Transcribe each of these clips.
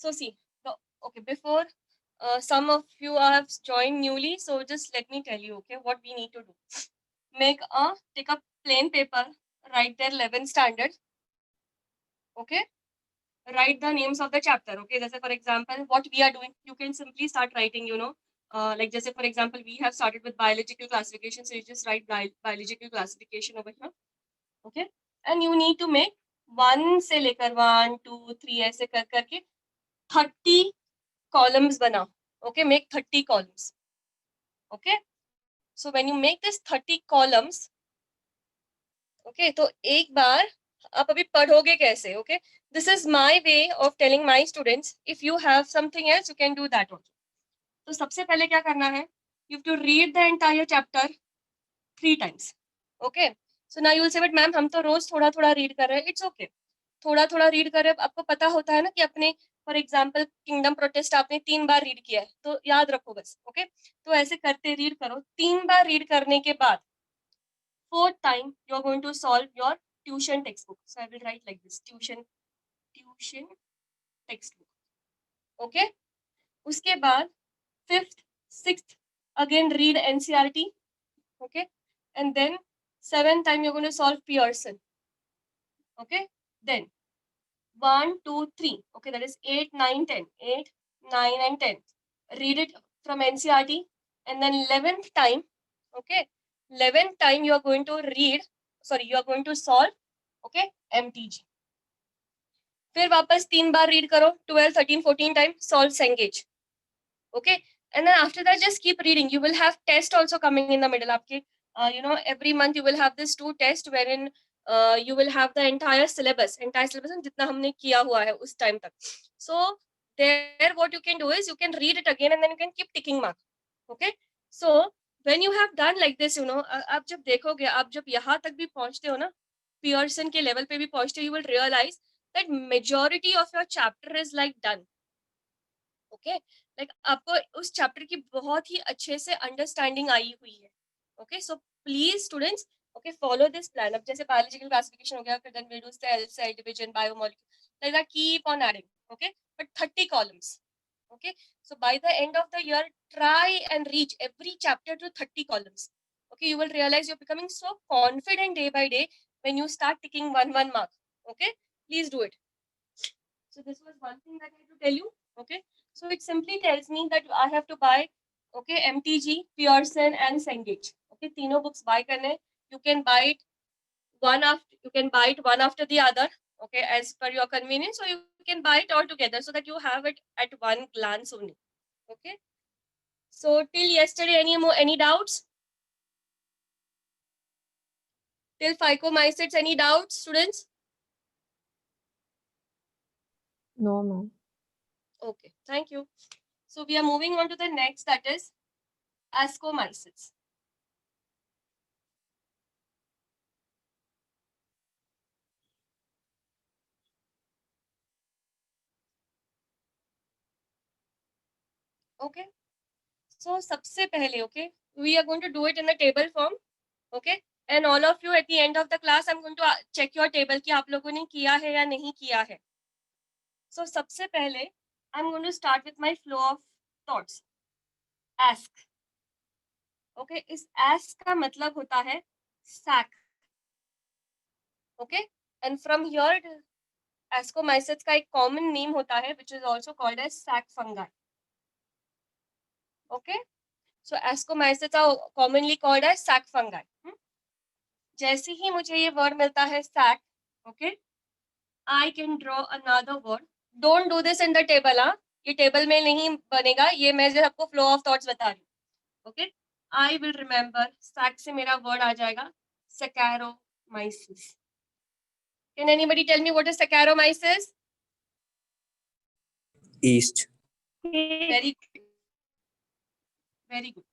So see, okay, before some of you have joined newly, so just let me tell you, okay, what we need to do. Take a plain paper, write their 11 standard, okay, write the names of the chapter, okay. Just for example, what we are doing, you can simply start writing, like just for example, we have started with biological classification, so you just write biological classification over here, okay. And you need to make 1 से लेकर 1 2 3 ऐसे कर करके 30 columns बना, okay. Make 30 columns, okay. So when you make this 30 columns, okay, तो एक बार आप अभी पढ़ोगे कैसे, okay. This is my way of telling my students. If you have something else, you can do that also. तो सबसे पहले क्या करना है, you have to read the entire chapter 3 times, okay. So now you will say, but ma'am हम तो रोज थोड़ा थोड़ा रीड कर रहे हैं. It's okay. थोड़ा थोड़ा रीड कर रहे हैं, आपको पता होता है ना कि अपने फॉर एग्जाम्पल किंगडम प्रोटेस्ट आपने 3 बार रीड किया है, तो याद रखो बस, ओके. तो ऐसे करते रीड करो. 3 बार रीड करने के बाद 4th time you are going to solve your tuition textbook. So I will write like this, tuition textbook, okay. उसके बाद 5th 6th again read NCERT, okay. And then 7th time you're going to solve Pearson, okay. Then 1 2 3, okay, that is 8 9 10, 8 9 and 10, read it from NCERT. And then 11th time, okay, 11th time you are going to solve, okay, MTG. फिर वापस 3 बार read करो, 12 13 14 time solve Cengage, okay. And then after that just keep reading. You will have test also coming in the middle. आपके every month you will have this 2 test wherein you will have the entire syllabus जितना हमने किया हुआ है उस time तक. So there what you can do is you can read it again and then you can keep ticking mark, okay. So when you have done like this, आप जब देखोगे, आप जब यहाँ तक भी पहुंचते हो ना, पियर्सन के लेवल पे भी पहुंचते हो, you will realize that majority of your chapter is like done, okay. Like आपको उस चैप्टर की बहुत ही अच्छे से अंडरस्टैंडिंग आई हुई है, okay. So please students, okay, follow this plan. अब जैसे biological classification हो गया, फिर then we'll do cell division, biomolecule, like that, keep on adding, okay. But 30 columns, okay. So by the end of the year, try and reach every chapter to 30 columns, okay. You will realize you're becoming so confident day by day when you start ticking one mark, okay. Please do it. So this was one thing that I had to tell you, okay. So it simply tells me that I have to buy, okay, MTG, Pearson and Cengage, okay. तीनों books buy करने. You can buy it one after the other, okay, as per your convenience, or you can buy it all together so that you have it at one glance only, okay. So till yesterday, any doubts? Till phycomycetes, any doubts, students? No, ma'am. Okay, thank you. So we are moving on to the next, that is ascomycetes. Okay. So सबसे पहले, okay, we are going to do it in the table form, okay. And all of you at the end of the class, I'm going to check your table कि आप लोगों ने किया है या नहीं किया है. So सबसे पहले I'm going to start with my flow of thoughts. Ask, okay. इस ask का मतलब होता है sac, okay. And from here, ascomycetes का एक common name होता है which is also called as sac fungi, okay. So ascomycetes are commonly called as sac fungi. जैसे ही मुझे ये वर्ड मिलता है sac, okay, I can draw another word. Don't do this in the table, हाँ. ये table में नहीं बनेगा, ये मैं जो आपको फ्लो ऑफ थॉट्स बता रही हूँ, okay. I will remember, sac से मेरा वर्ड आ जाएगा Saccharomyces. Can anybody tell me what is Saccharomyces? Yeast. Very good. Very good.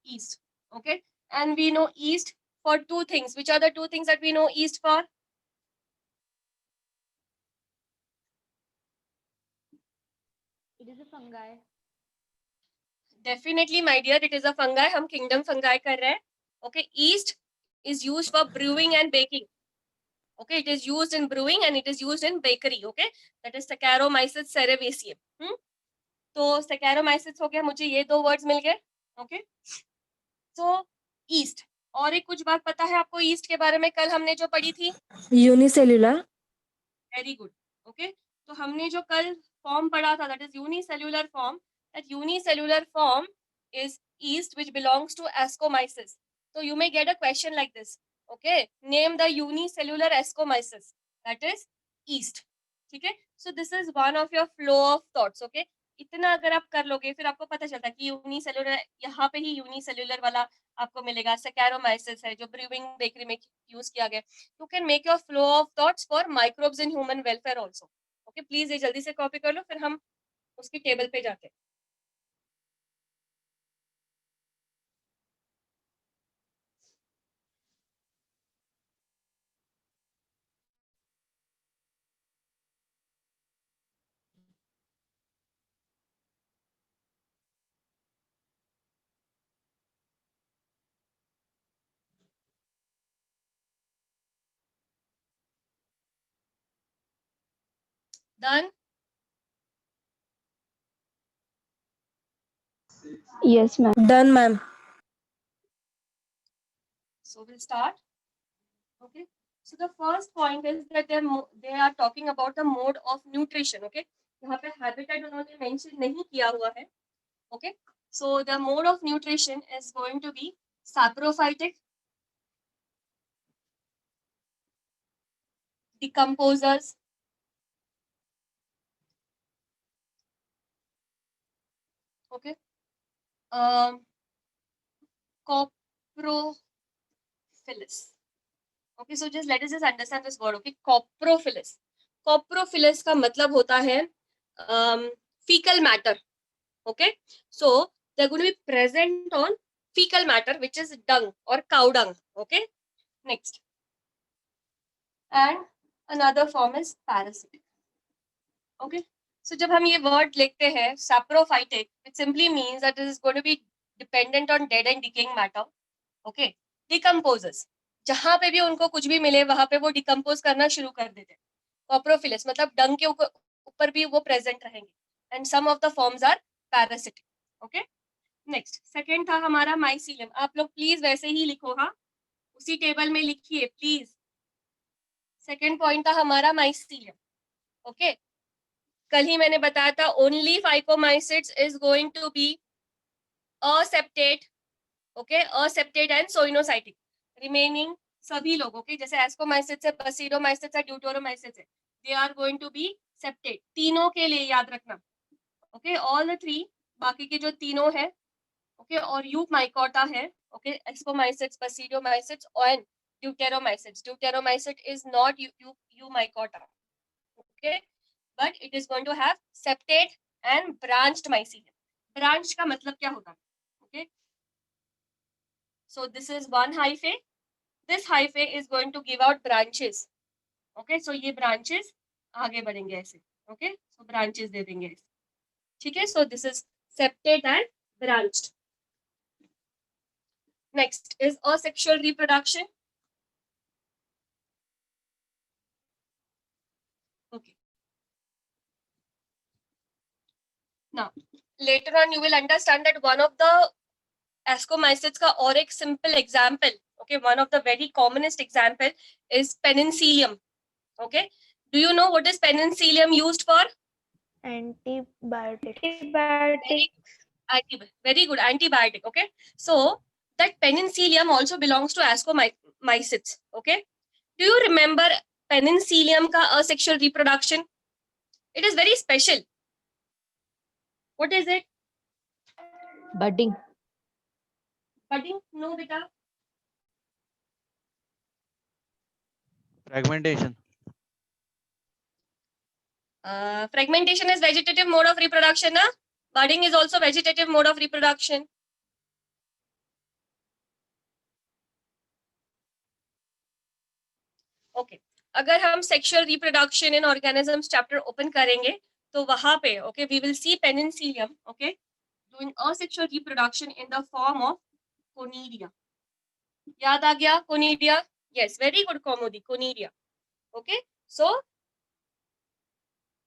Yeast, okay. And we know yeast for 2 things. Which are the 2 things that we know yeast for? It is a fungi. Definitely, my dear, it is a fungi. हम kingdom fungi कर रहे हैं, okay. Yeast is used for brewing and baking, Okay, it is used in brewing and it is used in bakery. Okay, that is Saccharomyces cerevisiae. तो Saccharomyces हो गया, मुझे ये 2 words मिल गए. Okay, so yeast. और एक कुछ बात पता है आपको yeast के बारे में, कल हमने जो पढ़ी थी? यूनिसेल्युलर. Very good. Okay, तो हमने जो कल form पढ़ा था, that is unicellular form. That unicellular form is yeast which belongs to Ascomyces. So you may get a question like this. Okay, name the unicellular Ascomyces. That is yeast. ठीक है, so this is one of your flow of thoughts. Okay, इतना अगर आप कर लोगे फिर आपको पता चलता है कि यूनिसेल्युलर, यहाँ पे ही यूनिसेल्युलर वाला आपको मिलेगा. Saccharomyces है जो ब्रूइंग बेकरी में यूज किया गया. You can make your flow of thoughts for microbes in human welfare also. Okay, please ये जल्दी से कॉपी कर लो, फिर हम उसकी टेबल पे जाते हैं. Done? Yes, ma'am. Done, ma'am. So we'll start. Okay. So the first point is that they are talking about the mode of nutrition. Okay. यहाँ पे habitat उन्होंने mention नहीं किया हुआ है. Okay. So the mode of nutrition is going to be saprophytic, decomposers, okay, coprophilous. Okay, so just let us just understand this word. Okay, coprophilous. Coprophilous का मतलब होता है fecal matter. Okay, so they're going to be present on fecal matter, which is dung or cow dung. Okay, next, and another form is parasitic. Okay, so जब हम ये word लिखते हैं saprophytic, it simply means that it is going to be dependent on dead and decaying matter. Okay, decomposers, जहां पे भी उनको कुछ भी मिले वहां पे वो डिकम्पोज करना शुरू कर देते हैं. कॉप्रोफिलस मतलब डंग के ऊपर भी वो प्रेजेंट रहेंगे. And some of the forms are parasitic. Okay, next second था हमारा माइसीलियम. आप लोग प्लीज वैसे ही लिखो, हाँ, उसी टेबल में लिखिए प्लीज. सेकंड पॉइंट था हमारा माइसीलियम. ओके, कल ही मैंने बताया था only phycomycetes is going to be aseptate. Okay, aseptate and coenocytic. Remaining सभी लोगों के जैसे एस्कोमाइसिट्स है, बसीडोमाइसिट्स है, ड्यूटेरोमाइसिट्स है, they are going to be septate. तीनों के लिए याद रखना. ओके, ऑल द थ्री, बाकी के जो तीनों है. ओके, और यूमाइकोटा है. ओके, एस्कोमाइसिट्स, बसीडोमाइसिट्स और deuteromycetes. Deuteromycete is not eumycota. Okay, but it is going to have septate and branched mycelium. Branched का मतलब क्या होता है? Okay, so this is one hyphae. This hyphae is going to give out branches. Okay, so ये branches आगे बढ़ेंगे ऐसे. Okay, so branches दे देंगे ऐसे. ठीक है, so this is septate and branched. Next is asexual reproduction. Okay, now later on you will understand that one of the ascomycetes का और एक simple example, okay, one of the very commonest example is penicillium. Okay, do you know what is penicillium used for? Antibiotics. Very good, antibiotic. Okay, so that penicillium also belongs to ascomycetes. Okay, do you remember penicillium का asexual reproduction? It is very special. What is it? Budding. Budding? No, beta. Fragmentation. Fragmentation is vegetative mode of reproduction. Na? Budding is also vegetative mode of reproduction. Okay, अगर हम sexual reproduction in organisms chapter open करेंगे तो वहां पे okay we will see penicillium okay doing asexual reproduction in the form of conidia. याद आ गया conidia? Yes, very good, Kaumudi, conidia. Okay, so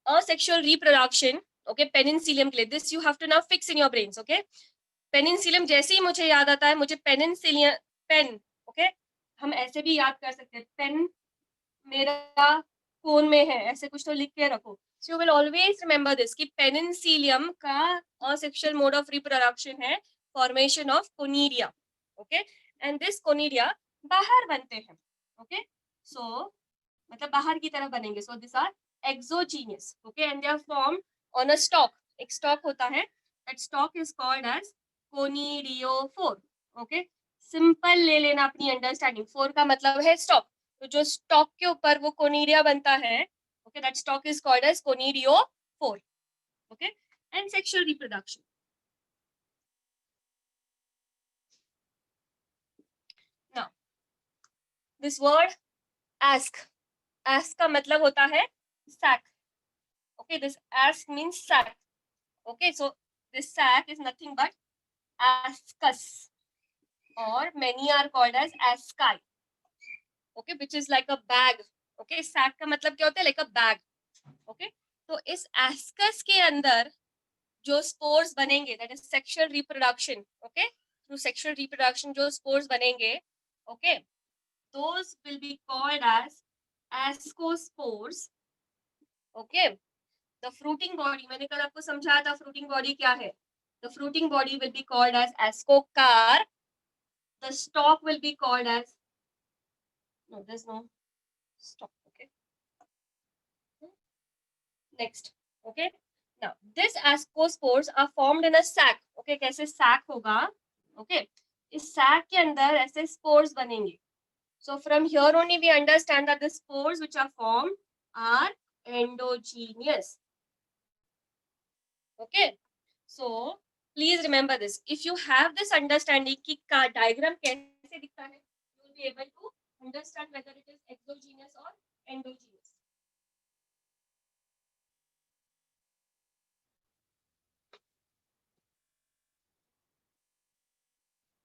asexual reproduction, okay, पेनिनसीलियम के लिए, this you have to now fix in your brains, okay. पेनिनसीलियम जैसे ही मुझे याद आता है, मुझे पेनिनसीलियम पेन, okay, हम ऐसे भी याद कर सकते हैं, पेन मेरा फोन में है, ऐसे कुछ तो लिख के रखो. So you will always remember this कि पेनिनसीलियम का asexual mode of reproduction है formation of conidia, okay, and this conidia बाहर बनते हैं, okay, so मतलब बाहर की तरफ बनेंगे. So these are exogenous, okay, and they are formed on a stalk. एक stalk होता है, that stalk is called as conidiophore, okay. Simple ले लेना अपनी अंडरस्टैंडिंग, 4 का मतलब है स्टॉक, तो जो स्टॉक के ऊपर वो कोनिडिया बनता है, okay, that stalk is called as conidiophore, okay, and sexual reproduction. Now this word ask का मतलब होता है sac, okay, this ask means sac, okay, so this sac is nothing but ascus, or many are called as asci, okay, which is like a bag, okay. sac का मतलब क्या होता है, like a bag, okay. तो इस ascus के अंदर जो स्पोर्स बनेंगे, that is sexual reproduction, okay, through sexual reproduction जो स्पोर्स बनेंगे, okay, those will be called as ascospores, okay. The fruiting body, मैंने कल आपको समझाया था fruiting body क्या है. The fruiting body will be called as ascocar. The stalk will be called as, no, there's no stalk, okay. Next, okay. Now this ascospores are formed in a sac, okay. कैसे sac होगा, okay. इस sac के अंदर ऐसे spores बनेंगे. So from here only we understand that the spores which are formed are endogenous, okay. So please remember this. If you have this understanding कि diagram कैसे दिखता है, you will be able to understand whether it is exogenous or endogenous.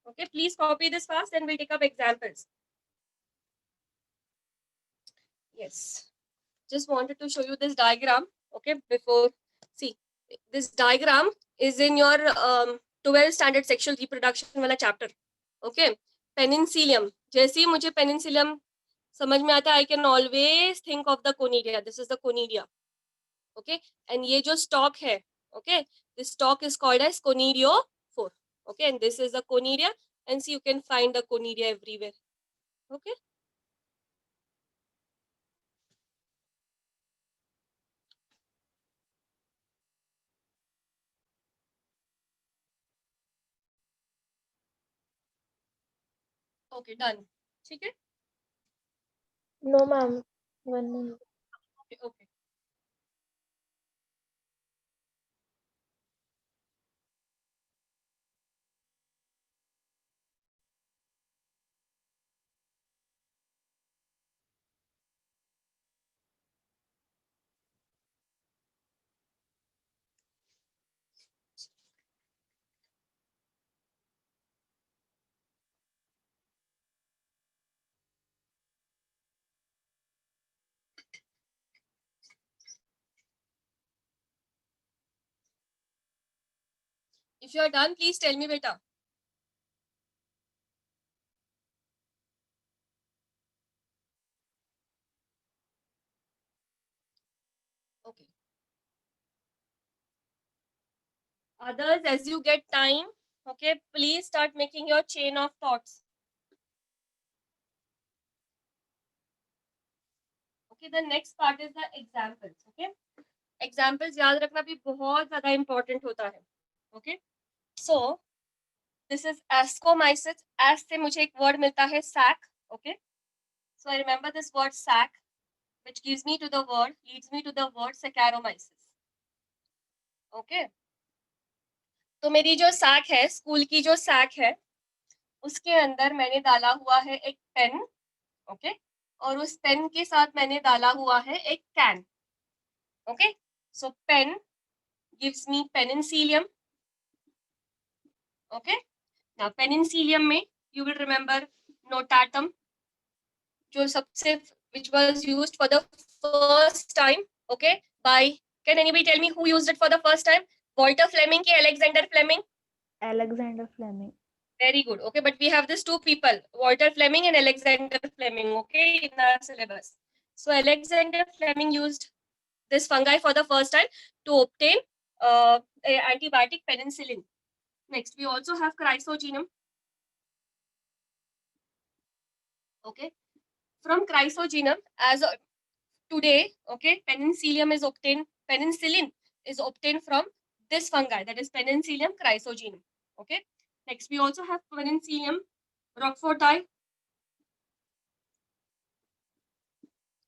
Okay, please copy this fast and we'll take up examples. Yes, just wanted to show you this diagram, okay, before. See, this diagram is in your 12th standard sexual reproduction वाला chapter, okay. पेनिनसीलियम, जैसे ही मुझे पेनिनसीलियम समझ में आता है, I can always think of the conidia. This is the conidia, okay, and ये जो stalk है, okay, this stalk is called as conidiophore, okay, and this is the conidia, and see you can find the conidia everywhere, okay. Okay, done. ठीक है. No, ma'am. 1 minute. Okay, okay. If you are done, please tell me, beta. Okay. Others, as you get time, okay, please start making your chain of thoughts. Okay, the next part is the examples. Okay, examples याद रखना भी बहुत ज़्यादा important होता है. Okay, so this is ascomyces. As से मुझे एक word मिलता है sac. Okay, so I remember this word sac, which leads me to the word saccharomyces. Okay, तो मेरी जो sac है, स्कूल की जो sac है, उसके अंदर मैंने डाला हुआ है एक पेन, ओके, और उस पेन के साथ मैंने डाला हुआ है एक can, okay. So pen gives me penicillium, okay. Now penicillium में यू विल रिमेंबर नोटाटम, जो सबसे which was used for the first time, okay, by, can anybody tell me who used it for the first time? Walter Fleming ki Alexander Fleming? Alexander Fleming. Very good. Okay, but we have these two people, Walter Fleming and Alexander Fleming, okay, in our syllabus. So Alexander Fleming used this fungi for the first time to obtain a antibiotic penicillin. Next, we also have Chrysogenum. Okay, from Chrysogenum, as of today, okay, penicillium is obtained. Penicillin is obtained from this fungi, that is Penicillium chrysogenum. Okay. Next, we also have Penicillium roqueforti.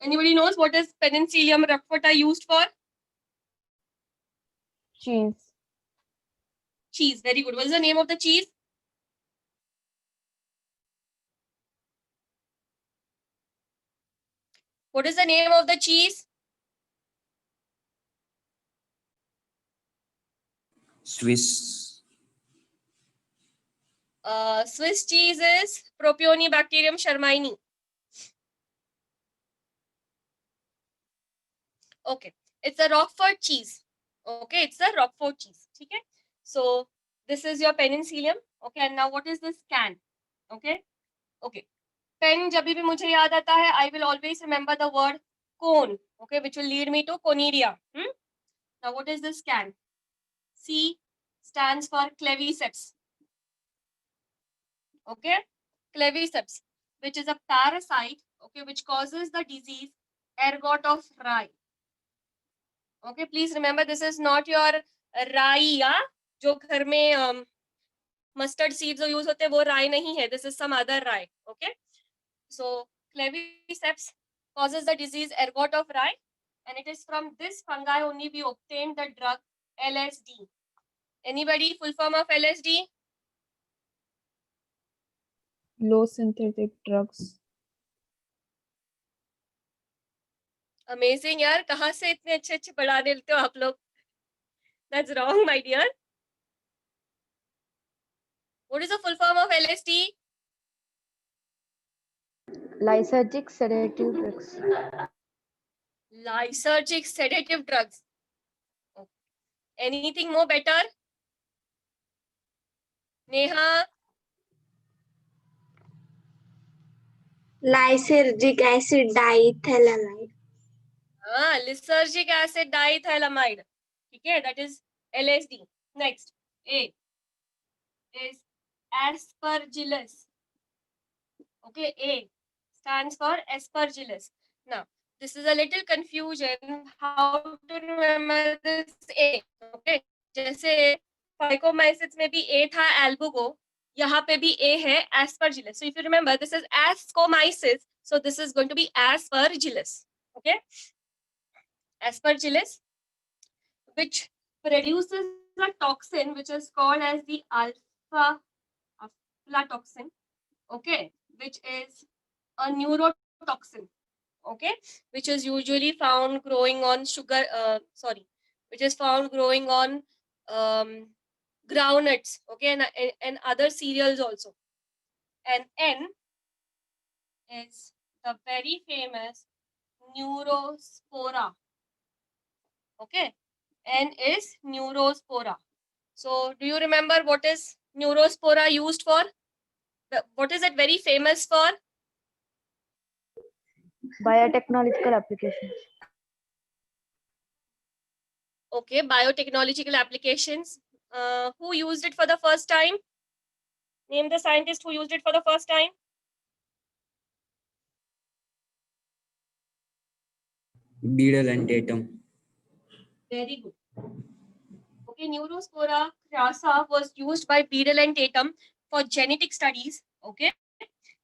Anybody knows what is Penicillium roqueforti used for? Cheese. Cheese. Very good. What is the name of the cheese? What is the name of the cheese? Swiss. Swiss cheese is Propionibacterium shermani. Okay, it's a Roquefort cheese. Okay, it's a Roquefort cheese. Okay, so this is your penicillium. Okay, and now what is this can? Okay, okay. Pen जब भी मुझे याद आता है, I will always remember the word cone. Okay, which will lead me to conidia. Now what is this can? C stands for claviceps. Okay, claviceps, which is a parasite. Okay, which causes the disease ergot of rye. Okay, please remember this is not your rye, yeah? जो घर में mustard seeds जो use होते हैं वो rye नहीं है. This is some other rye. Okay, so claviceps causes the disease ergot of rye, and it is from this fungi only we obtain the drug LSD. Anybody full form of LSD? Low synthetic drugs. Amazing यार, कहाँ से इतने अच्छे अच्छे पढ़ा लेते हो आप लोग? That's wrong, my dear. What is the full form of LSD? Lysergic sedative drugs. Lysergic sedative drugs. Okay. Anything more better? Neha? Lysergic acid diethylamide. Lysergic acid diethylamide. Okay, that is LSD. Next, A is aspergillus. Okay, A stands for aspergillus. Now, this is a little confusion how to remember this A. Okay, जैसे Phycomycetes में भी A था albugo, यहाँ पे भी A है aspergillus. So if you remember, this is Ascomyces. So this is going to be aspergillus. Okay, aspergillus, which produces a toxin which is called as the alpha aflatoxin. Okay, which is a neurotoxin. Okay, which is usually found growing on sugar. Which is found growing on groundnuts. Okay, and other cereals also. And N is the very famous Neurospora. Okay, N is Neurospora. So, do you remember what is Neurospora used for? What is it very famous for? Biotechnological applications. Okay, biotechnological applications. Who used it for the first time? Name the scientist who used it for the first time. Beadle and Tatum. Very good. Okay, Neurospora crassa was used by Beadle and Tatum for genetic studies. Okay,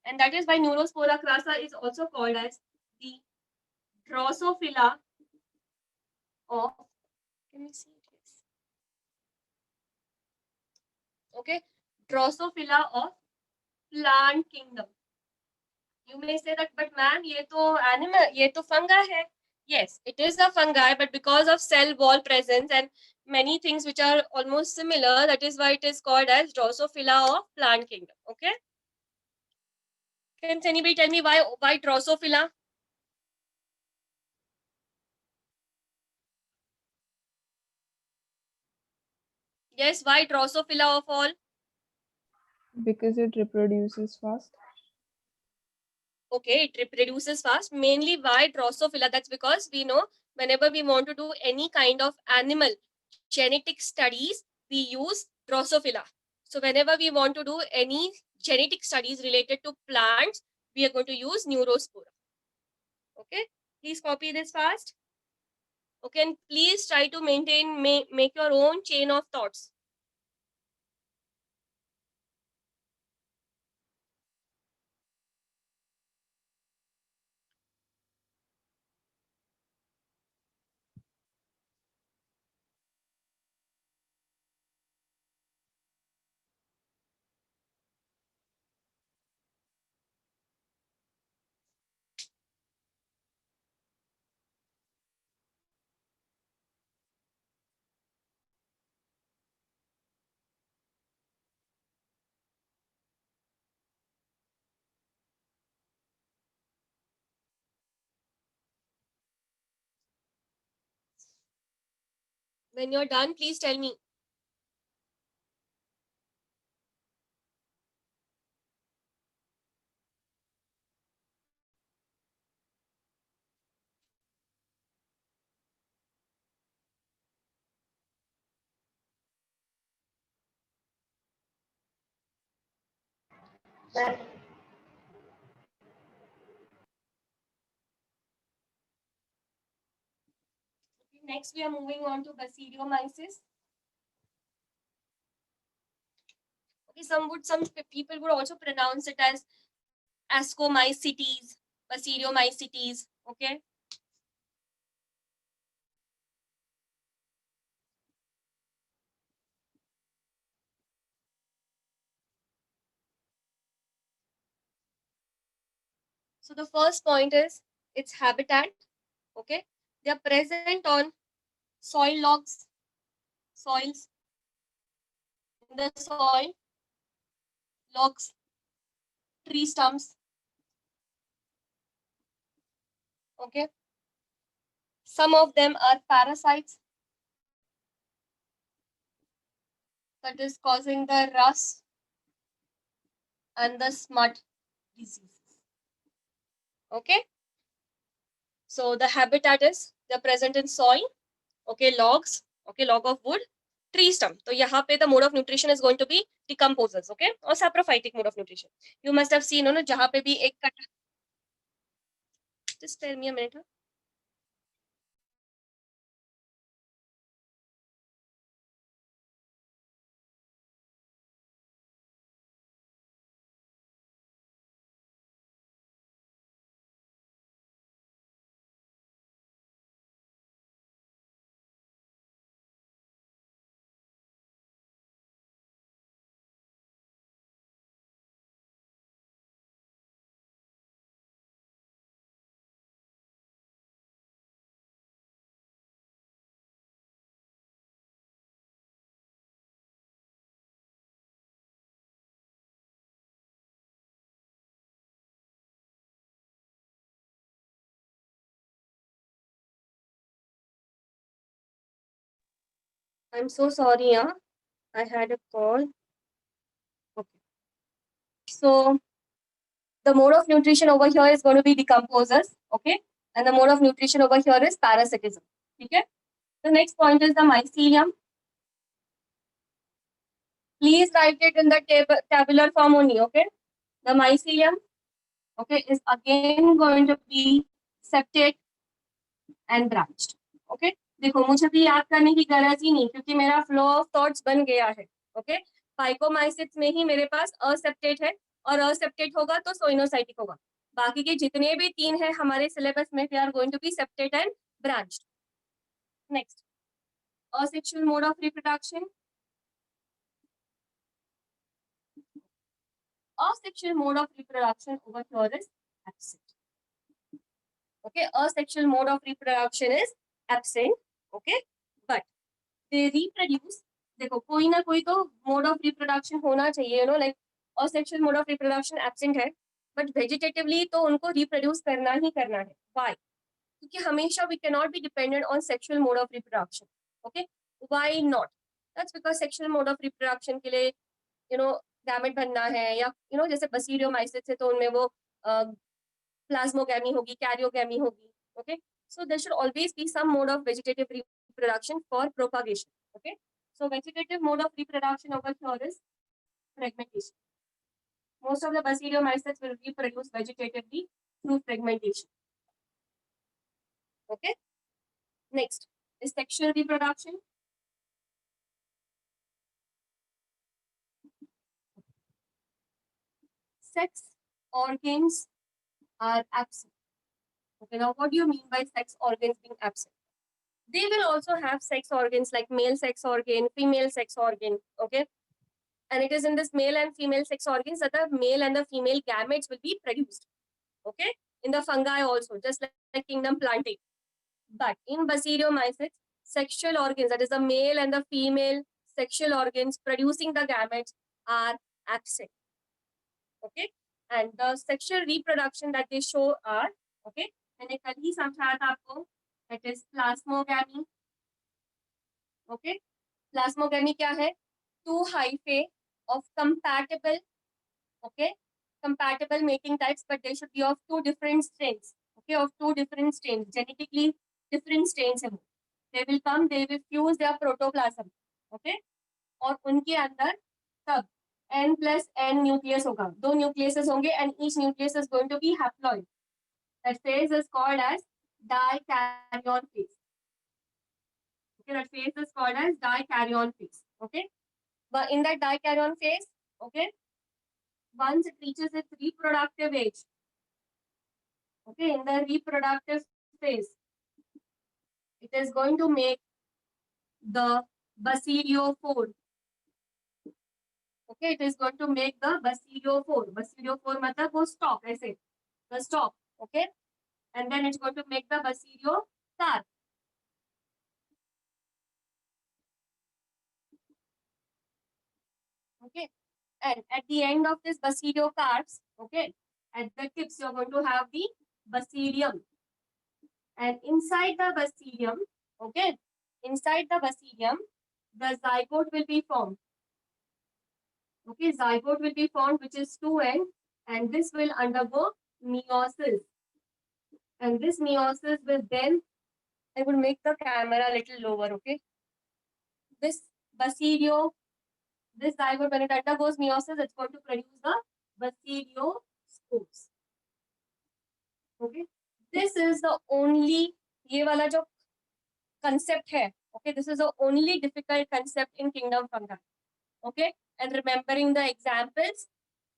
and that is why Neurospora crassa is also called as the Drosophila of. Can we see it? Yes. Okay, Drosophila of plant kingdom. You may say that, but ma'am, ये तो animal, ये तो fungi है. Yes, it is a fungi, but because of cell wall presence and many things which are almost similar, that is why it is called as Drosophila of plant kingdom. Okay. Can anybody tell me why Drosophila? Yes, why Drosophila of all? Because it reproduces fast. Okay, it reproduces fast. Mainly why Drosophila? That's because we know whenever we want to do any kind of animal genetic studies, we use Drosophila. So whenever we want to do any genetic studies related to plants, we are going to use Neurospora. Okay, please copy this fast. Okay, and please try to maintain, make your own chain of thoughts. When you're done, please tell me. Next, we are moving on to Basidiomyces. Okay, some people would also pronounce it as Ascomycetes, Basidiomycetes. Okay. So the first point is its habitat. Okay, they are present on soil logs, soils, in the soil, logs, tree stumps. Okay, some of them are parasites that is causing the rust and the smut diseases. Okay, so the habitat is they're present in soil. Okay, logs. Okay, log of wood, tree stump. So यहाँ पे the mode of nutrition is going to be decomposers. Okay, or saprophytic mode of nutrition. You must have seen, ना जहाँ पे भी एक cut. Just spare me a minute. I'm so sorry, yeah. I had a call. Okay. So the mode of nutrition over here is going to be decomposers. Okay. And the mode of nutrition over here is parasitism. Okay. The next point is the mycelium. Please write it in the tabular form only. Okay. The mycelium, okay, is again going to be septate and branched. Okay. देखो मुझे भी याद करने की गरज ही नहीं क्योंकि मेरा फ्लो ऑफ थॉट्स बन गया है. ओके, फाइकोमाइसिट्स में ही मेरे पास असेप्टेट है और असेप्टेट होगा तो सोइनोसाइटिक होगा. बाकी के जितने भी तीन है हमारे सिलेबस में they are going to be septate and branched. Next, asexual mode of reproduction. Asexual mode of reproduction over here is absent. Okay, asexual mode of reproduction is absent. Okay, but they reproduce. देखो कोई ना कोई तो mode of reproduction होना चाहिए, you know, like asexual mode of reproduction absent है, but vegetatively तो उनको reproduce करना ही करना है. Why? क्योंकि हमेशा we cannot be dependent on sexual mode of reproduction. Okay, why not? That's because sexual mode of reproduction के लिए गैमेट बनना है, या जैसे बसीरियोमाइसिस है तो उनमें वो प्लाज्मोगैमी होगी, कैरियोगैमी होगी. Okay, so there should always be some mode of vegetative reproduction for propagation. Okay, so vegetative mode of reproduction over here is fragmentation. Most of the basidiomycetes will reproduce vegetatively through fragmentation. Okay, next is sexual reproduction. Sex organs are absent. Okay, now what do you mean by sex organs being absent? They will also have sex organs like male sex organ, female sex organ. Okay, and it is in this male and female sex organs that the male and the female gametes will be produced. Okay, in the fungi also, just like kingdom Plantae. But in basidiomycetes, sexual organs, that is the male and the female sexual organs producing the gametes, are absent. Okay, and the sexual reproduction that they show are, okay, मैंने कल ही समझाया था आपको, that is plasmogamy. Okay, plasmogamy क्या है? Two hyphae of compatible, okay, compatible mating types, but they should be of two different strains. Okay, of two different strains, genetically different strains है वो. They will come, they will fuse their protoplasm. Okay, और उनके अंदर तब n plus n nucleus होगा, दो nucleuses होंगे, and each nucleus is going to be haploid. That phase is called as dikaryon phase. Okay, that phase is called as dikaryon phase. Okay, but in that dikaryon phase, okay, once it reaches its reproductive age, okay, in the reproductive phase, it is going to make the basidiophore. Okay, it is going to make the basidiophore. Basidiophore मतलब वो stalk ऐसे, the stalk. Okay, and then it's going to make the basidiocarp. Okay, and at the end of this basidiocarps, okay, at the tips you're going to have the basidium, and inside the basidium, okay, inside the basidium, the zygote will be formed. Okay, zygote will be formed, which is 2n, and this will undergo meiosis. And this meiosis will then, I will make the camera a little lower, okay? This basidio, this zygote, when it undergoes meiosis, it's going to produce the basidiospores. Okay, this is the only, ये वाला जो concept है, okay, this is the only difficult concept in kingdom fungi. Okay, and remembering the examples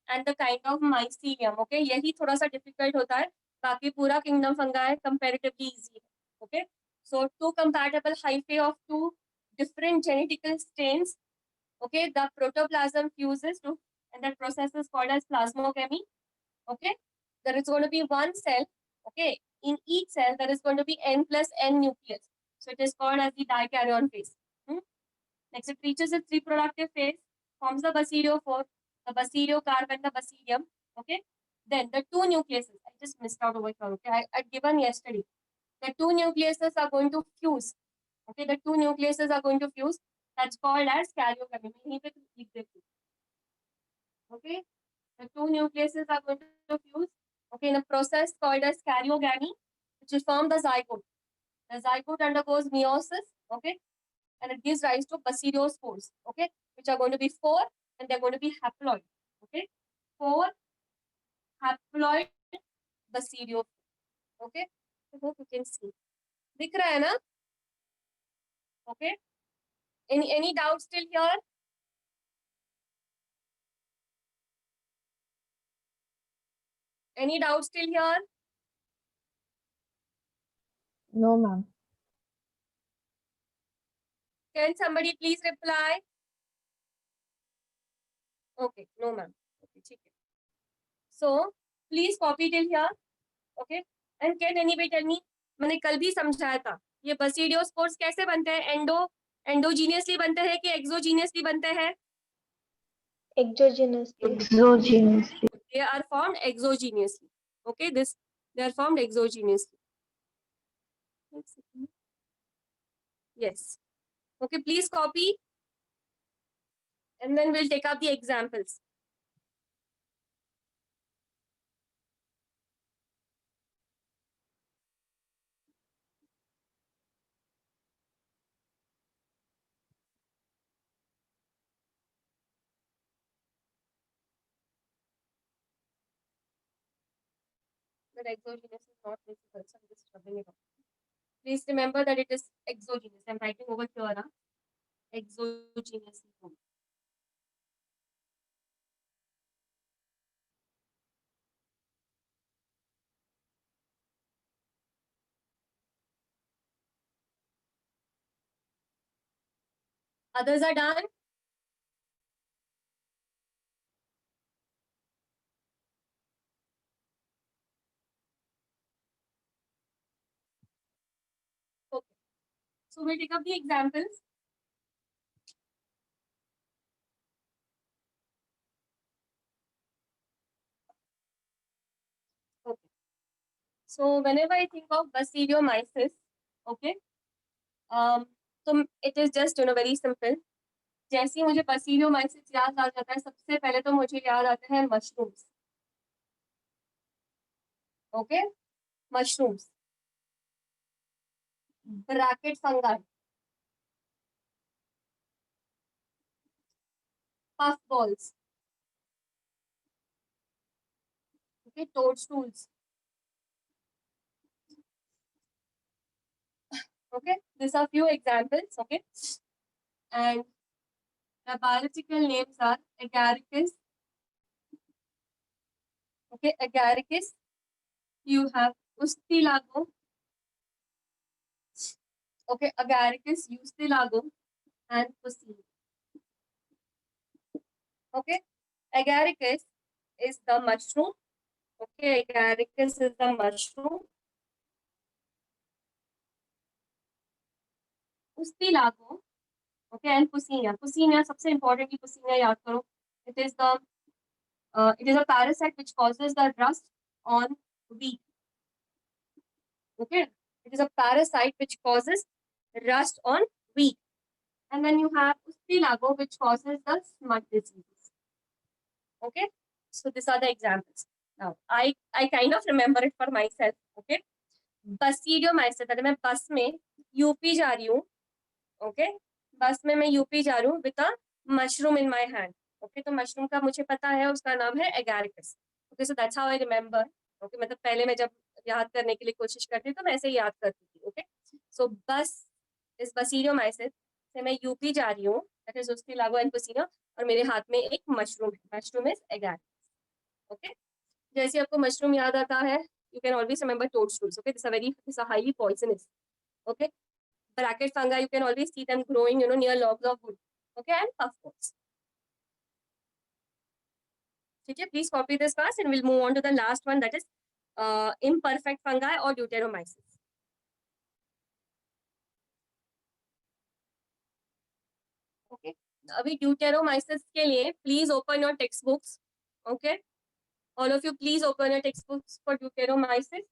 and the kind of mycelium. Okay, यही थोड़ा सा difficult होता है, बाकी पूरा kingdom fungi comparatively easy. Okay, so two compatible hyphae of two different genetical strains. Okay, the protoplasm fuses to, and that process is called as plasmogamy. Okay, there is going to be one cell. Okay, in each cell there is going to be n plus n nucleus. So it is called as the dikaryon phase. Next, it reaches its reproductive phase, forms the basidiophore, the basidiocarp, and the basidium. Okay, then the two nucleuses. I just missed out over here. Okay, I had given yesterday. The two nucleuses are going to fuse. Okay, the two nucleuses are going to fuse. That's called as karyogamy. Okay, the two nucleuses are going to fuse. Okay, in a process called as karyogamy, which will form the zygote. The zygote undergoes meiosis. Okay, and it gives rise to basidiospores. Okay, which are going to be 4, and they're going to be haploid. Okay, 4 haploid basidiospores. Okay, I hope you can see. दिख रहा है ना? Okay. Any doubts still here? Any doubts still here? No, ma'am. Can somebody please reply? Okay, no ma'am. Okay, ठीक है. So please copy till here. Okay. And can anybody tell me? मैंने कल भी समझाया था. ये basidiospores कैसे बनते हैं? एंडोजीनियसली बनते हैं कि एक्सोजीनियसली बनते हैं? Exogenously. They are formed exogenously. Okay, they are formed exogenously. Yes. Okay, please copy. and then we'll take up the examples. But exogenous is not visible, so I'm just rubbing it off. Please remember that it is exogenous. I'm writing over here now. Exogenous. Others are done. Okay. So we'll take up the examples. Okay. So whenever I think of Basidiomyces, okay, so it is just very simple. जैसे ही मुझे Basidiomyces याद आ जाता है, सबसे पहले तो मुझे याद आते हैं mushrooms. Okay, mushrooms. Bracket fungi. Puffballs. Okay, toadstools. Okay, these are few examples. Okay, and the biological names are Agaricus. Okay, Agaricus. You have Ustilago. Okay, Agaricus, Ustilago, and Pussini. Okay, Agaricus is the mushroom. Okay, Agaricus is the mushroom. Ustilago. Okay, and Pussinia. Pussinia, सबसे important की Pussinia याद करो. It is a parasite which causes the rust on wheat. Okay, it is a parasite which causes rust on wheat. And then you have Ustilago, which causes the smut disease. Okay, so these are the examples. Now, I kind of remember it for myself. Okay, Basidiomyces. अगर मैं बस में UP जा रही हूँ, okay, बस में मैं यूपी जा रही हूँ with a mushroom in my hand. Okay, तो मशरूम का मुझे पता है, उसका नाम है Agaricus. Okay, so that's how I remember. Okay, मतलब पहले मैं जब याद करने के लिए कोशिश करती तो मैं ऐसे ही याद करती थी. Okay, so बस इस Basidiomyces से मैं यूपी जा रही हूँ, that is Ustilago and Pussina, और मेरे हाथ में एक मशरूम है. Mushroom is Agaricus. Okay, जैसे आपको मशरूम याद आता है, you can always remember toadstools. Okay, these are highly poisonous. Okay, bracket fungi, you can always see them growing, near logs of wood. Okay, and puffballs. Okay, please copy this fast, and we'll move on to the last one, that is imperfect fungi or Deuteromyces. Okay, अभी Deuteromyces के लिए please open your textbooks. Okay, all of you please open your textbooks for Deuteromyces.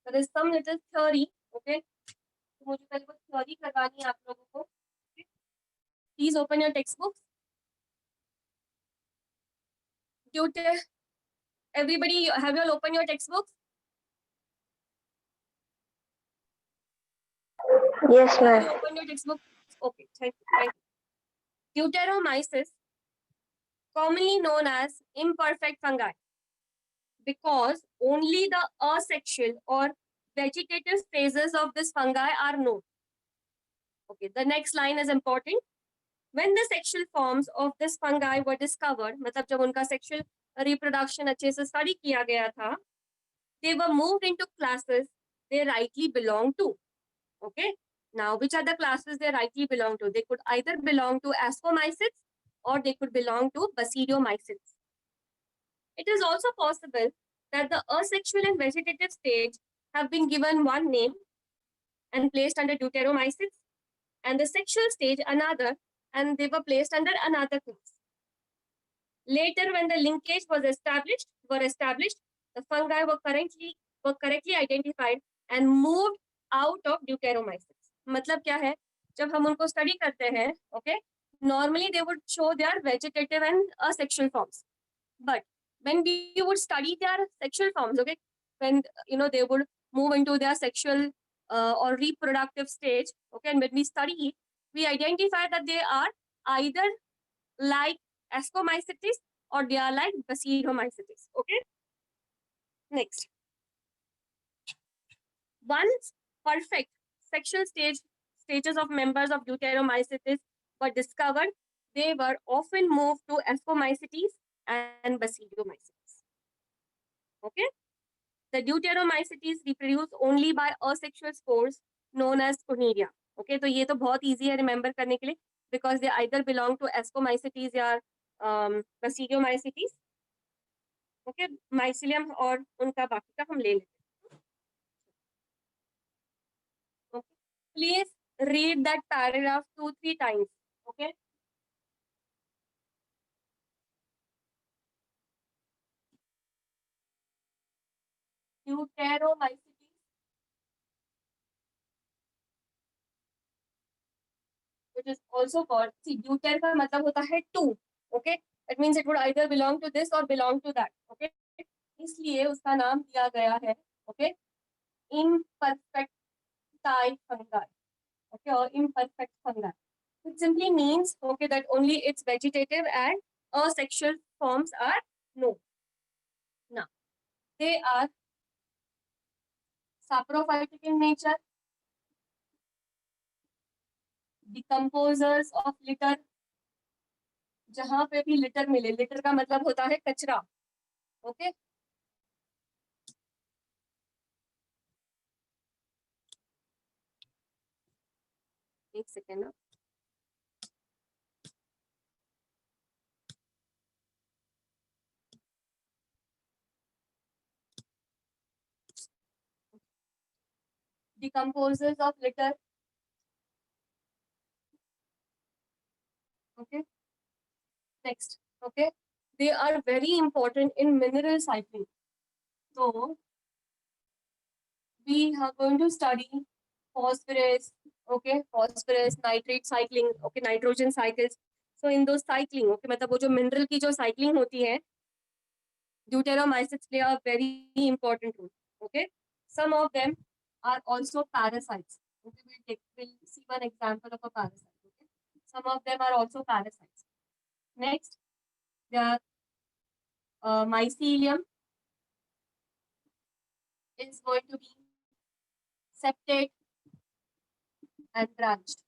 There is some little theory. Okay, तो मुझे पहले कुछ theory करवानी है आप लोगों को. Okay? Please open your textbooks. Everybody, have you all opened your textbooks? Yes, Have ma'am. you opened your textbook? Okay, thank you. Deuteromyces, commonly known as imperfect fungi, because only the asexual or vegetative phases of this fungi are known. Okay, the next line is important. When the sexual forms of this fungi were discovered, मतलब जब उनका sexual reproduction अच्छे से study किया गया था, they were moved into classes they rightly belong to. Okay, now which are the classes they rightly belong to? They could either belong to Ascomyces or they could belong to Basidiomyces. It is also possible that the asexual and vegetative stage have been given one name and placed under Deuteromyces, and the sexual stage another, and they were placed under another class. Later, when the linkage was established, the fungi were correctly identified and moved out of Deuteromyces. मतलब क्या है, जब हम उनको study करते हैं, okay, normally they would show their vegetative and asexual forms. But when we would study their sexual forms, okay, when they would move into their sexual or reproductive stage, okay, and when we study it, we identify that they are either like Ascomycetes or they are like Basidiomycetes. Okay. Next, once perfect sexual stages of members of Deuteromycetes were discovered, they were often moved to Ascomycetes and Basidiomycetes. Okay. The Deuteromycetes reproduce only by asexual spores known as Conidia. Okay, तो ये तो बहुत easy है remember करने के लिए because they either belong to Ascomycetes या Basidiomycetes. Okay, mycelium और उनका बाकी का हम ले लेते हैं. Okay, please read that paragraph 2-3 times. Okay. Deuteromycetes, which is also called, see, deuter का मतलब होता है two. Okay, that means it would either belong to this or belong to that. Okay, इसलिए उसका नाम दिया गया है. Okay, imperfect fungi. Okay, or imperfect fungi. It simply means, okay, that only its vegetative and asexual forms are known. Now, they are saprophytic in nature, decomposers of litter. जहां पे भी litre मिले, लिटर का मतलब होता है कचरा. Okay, एक सेकेंड ना. Decomposers of litter. Okay. Next. Okay. They are very important in mineral cycling. So we are going to study phosphorus. Okay, phosphorus, nitrate cycling. Okay, nitrogen cycles. So in those cycling, okay, मतलब वो जो mineral की जो cycling होती है, Deuteromycetes play a very important role. Okay, some of them are also parasites. Okay, we'll see one example of a parasite. Okay, some of them are also parasites. Next, the mycelium is going to be septate and branched.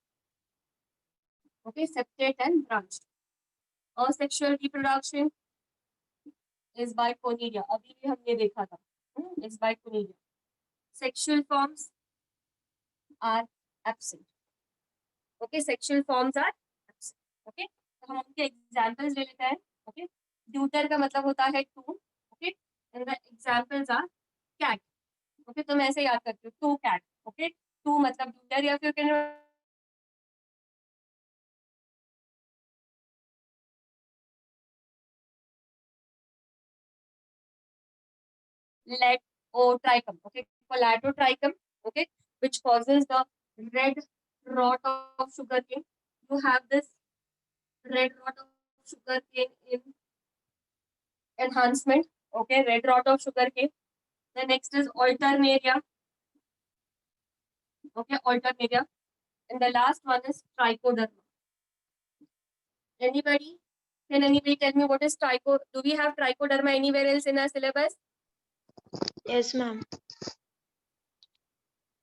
Okay, septate and branched. Asexual reproduction is by Conidia. अभी भी हमने देखा था. Is by Conidia. Sexual forms are absent. Okay, sexual forms are absent. Okay, तो हम उनके examples ले लेते हैं. Okay, deuter का मतलब होता है two. Okay, and the examples are cat. Okay, तो मैं ऐसे याद करती हूँ, two cat. Okay, two मतलब deuter या फिर Latotrichum. Okay, Latotrichum. Okay, which causes the red rot of sugarcane. You have this red rot of sugarcane in enhancement. Okay, red rot of sugarcane. The next is Alternaria. Okay, Alternaria. And the last one is Trichoderma. Anybody? Can anybody tell me what is tricho? Do we have Trichoderma anywhere else in our syllabus? Yes, ma'am.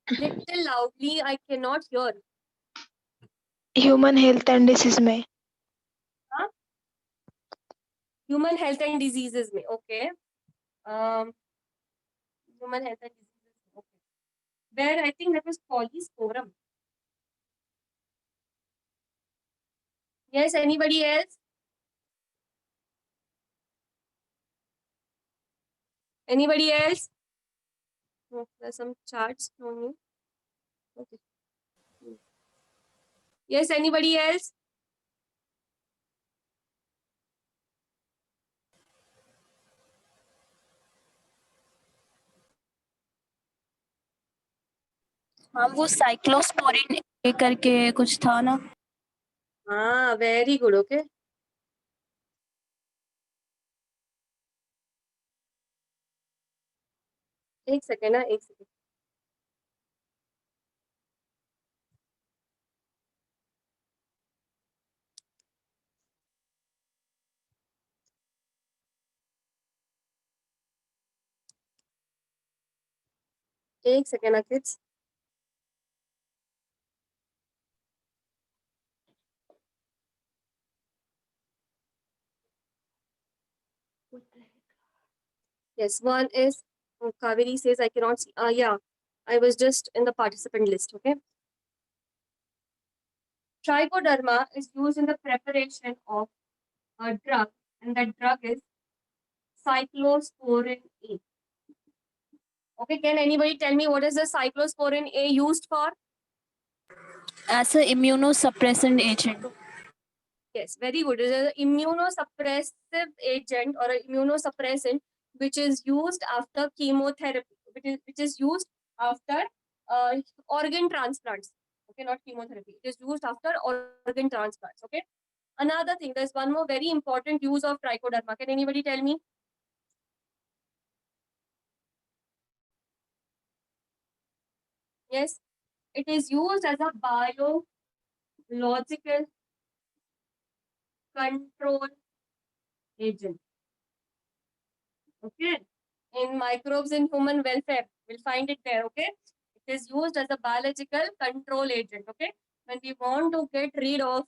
Little loudly, I cannot hear. Human health and disease में. Human health and diseases में. Okay. Human health and diseases. Okay. Where I think that was Polysporum. Yes, anybody else? Anybody else? Oh, there's some charts. No. Okay. Yes, anybody else? हाँ, वो cyclosporin करके कुछ था ना. Ah, very good. Okay. एक second ना, एक second. एक सेकेंड ना kids. Yes, one is Kaveri says I cannot see. Yeah, I was just in the participant list. Okay. Trichoderma is used in the preparation of a drug, and that drug is cyclosporin A. Okay, can anybody tell me what is the cyclosporin A used for? As an immunosuppressant agent. Yes, very good. It is an immunosuppressive agent or an immunosuppressant which is used after chemotherapy, which is used after organ transplants. Okay, not chemotherapy. It is used after organ transplants. Okay. Another thing, there's one more very important use of trichoderma. Can anybody tell me? Yes, it is used as a biological control agent. Okay. In microbes in human welfare, we'll find it there. Okay. It is used as a biological control agent. Okay. When we want to get rid of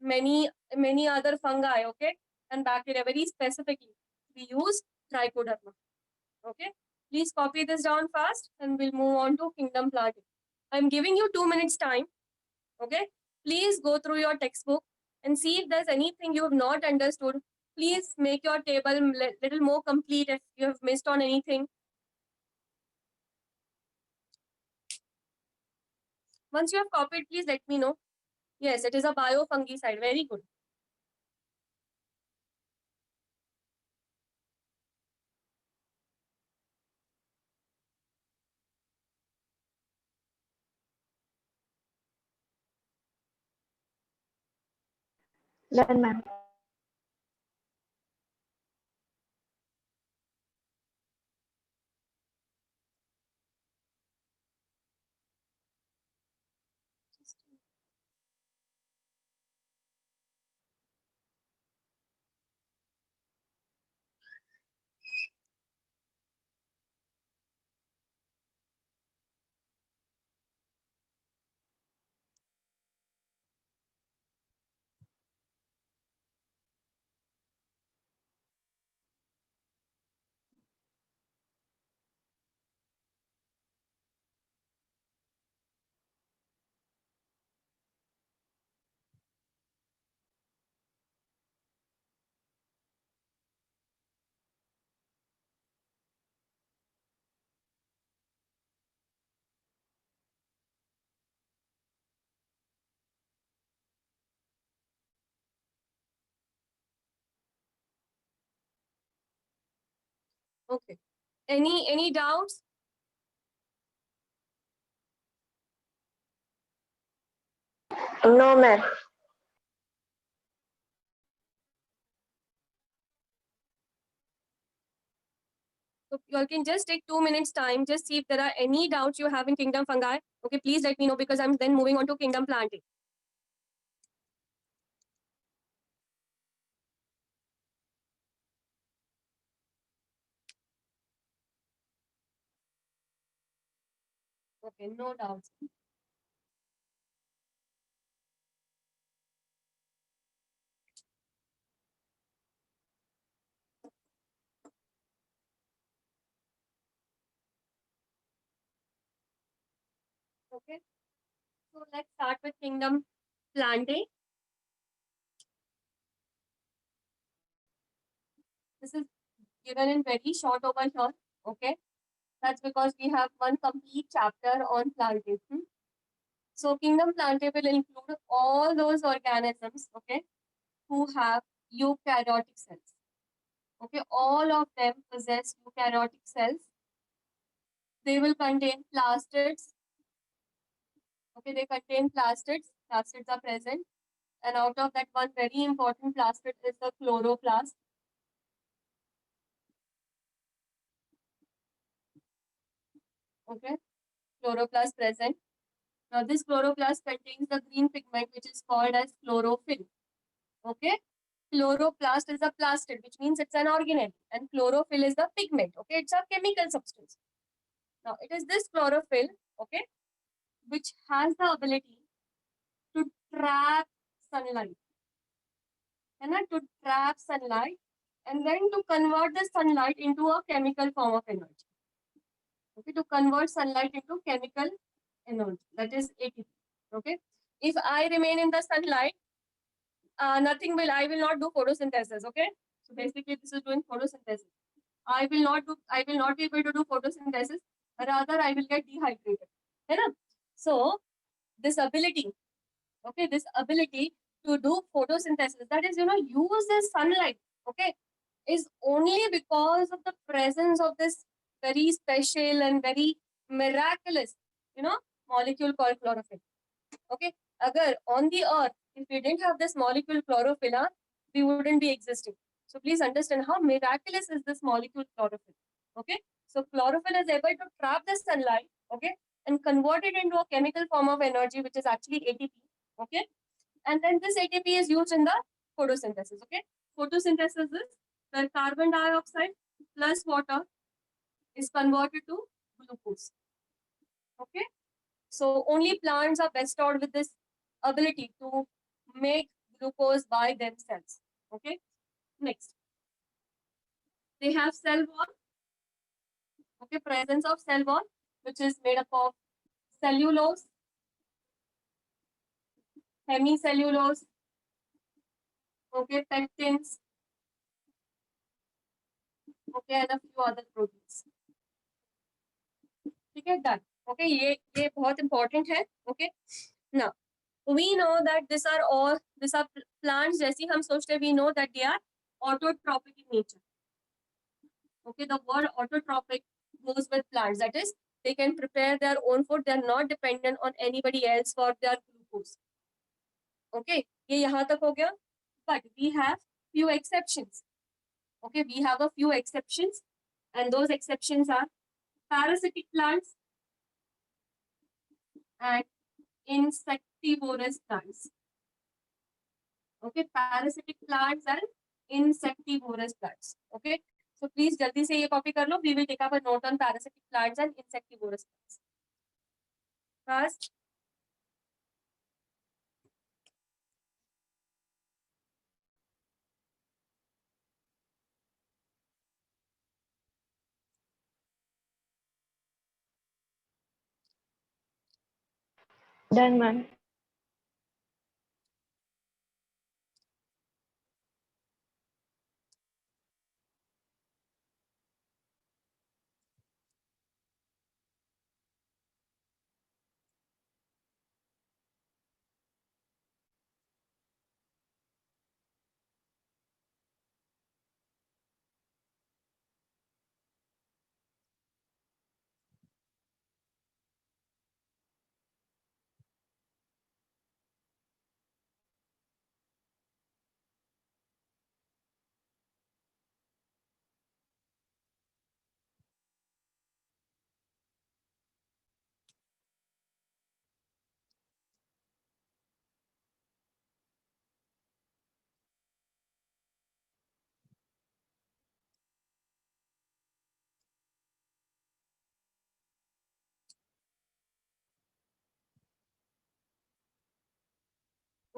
many other fungi, okay, and bacteria very specifically, we use trichoderma. Okay. Please copy this down fast and we'll move on to kingdom planting. I'm giving you 2 minutes time. Okay. Please go through your textbook and see if there's anything you have not understood. Please make your table little more complete if you have missed on anything. Once you have copied, please let me know. Yes, it is a biofungicide. Very good. Done, ma'am. Okay. Any doubts? No, ma'am. So you all can just take 2 minutes time. Just see if there are any doubts you have in kingdom fungi. Okay, please let me know because I'm then moving on to kingdom planting. Okay, no doubts. Okay. So let's start with kingdom planting. This is given in very short over here. Okay. That's because we have one complete chapter on plantation. So kingdom plantae will include all those organisms, okay, who have eukaryotic cells. Okay, all of them possess eukaryotic cells. They will contain plastids. Okay, they contain plastids plastids are present, and out of that, one very important plastid is the chloroplast. Okay, chloroplast present. Now this chloroplast contains the green pigment which is called as chlorophyll. Okay, chloroplast is a plastid, which means it's an organelle, and chlorophyll is the pigment. Okay, it's a chemical substance. Now it is this chlorophyll, okay, which has the ability to trap sunlight, and to trap sunlight, and then to convert the sunlight into a chemical form of energy. Okay, to convert sunlight into chemical energy, that is ATP. Okay, if I remain in the sunlight, I will not do photosynthesis. Okay, so basically this is doing photosynthesis. I will not be able to do photosynthesis. Rather, I will get dehydrated. Right? So this ability, okay, this ability to do photosynthesis, that is, use the sunlight, okay, is only because of the presence of this very special and very miraculous, molecule called chlorophyll. Okay, agar on the earth, if we didn't have this molecule chlorophyll, we wouldn't be existing. So please understand how miraculous is this molecule chlorophyll. Okay, so chlorophyll is able to trap the sunlight, okay, and convert it into a chemical form of energy, which is actually ATP. Okay, and then this ATP is used in the photosynthesis. Okay, photosynthesis is where carbon dioxide plus water is converted to glucose. Okay, so only plants are bestowed with this ability to make glucose by themselves. Okay, next, they have cell wall. Okay, presence of cell wall, which is made up of cellulose, hemicellulose, okay, pectins, okay, and a few other proteins. ठीक है, done. Okay, ये बहुत important है. Okay, now we know that these are plants. जैसी हम सोचते हैं, we know that they are autotrophic in nature. Okay, the word autotrophic goes with plants. That is, they can prepare their own food. They are not dependent on anybody else for their glucose. Okay, ये यहाँ तक हो गया. But we have few exceptions. Okay, we have a few exceptions, and those exceptions are parasitic plants and insectivorous plants. Okay, parasitic plants and insectivorous plants. Okay, so please jaldi se ye copy kar lo. We will take up a note on parasitic plants and insectivorous plants. First, Done, ma'am.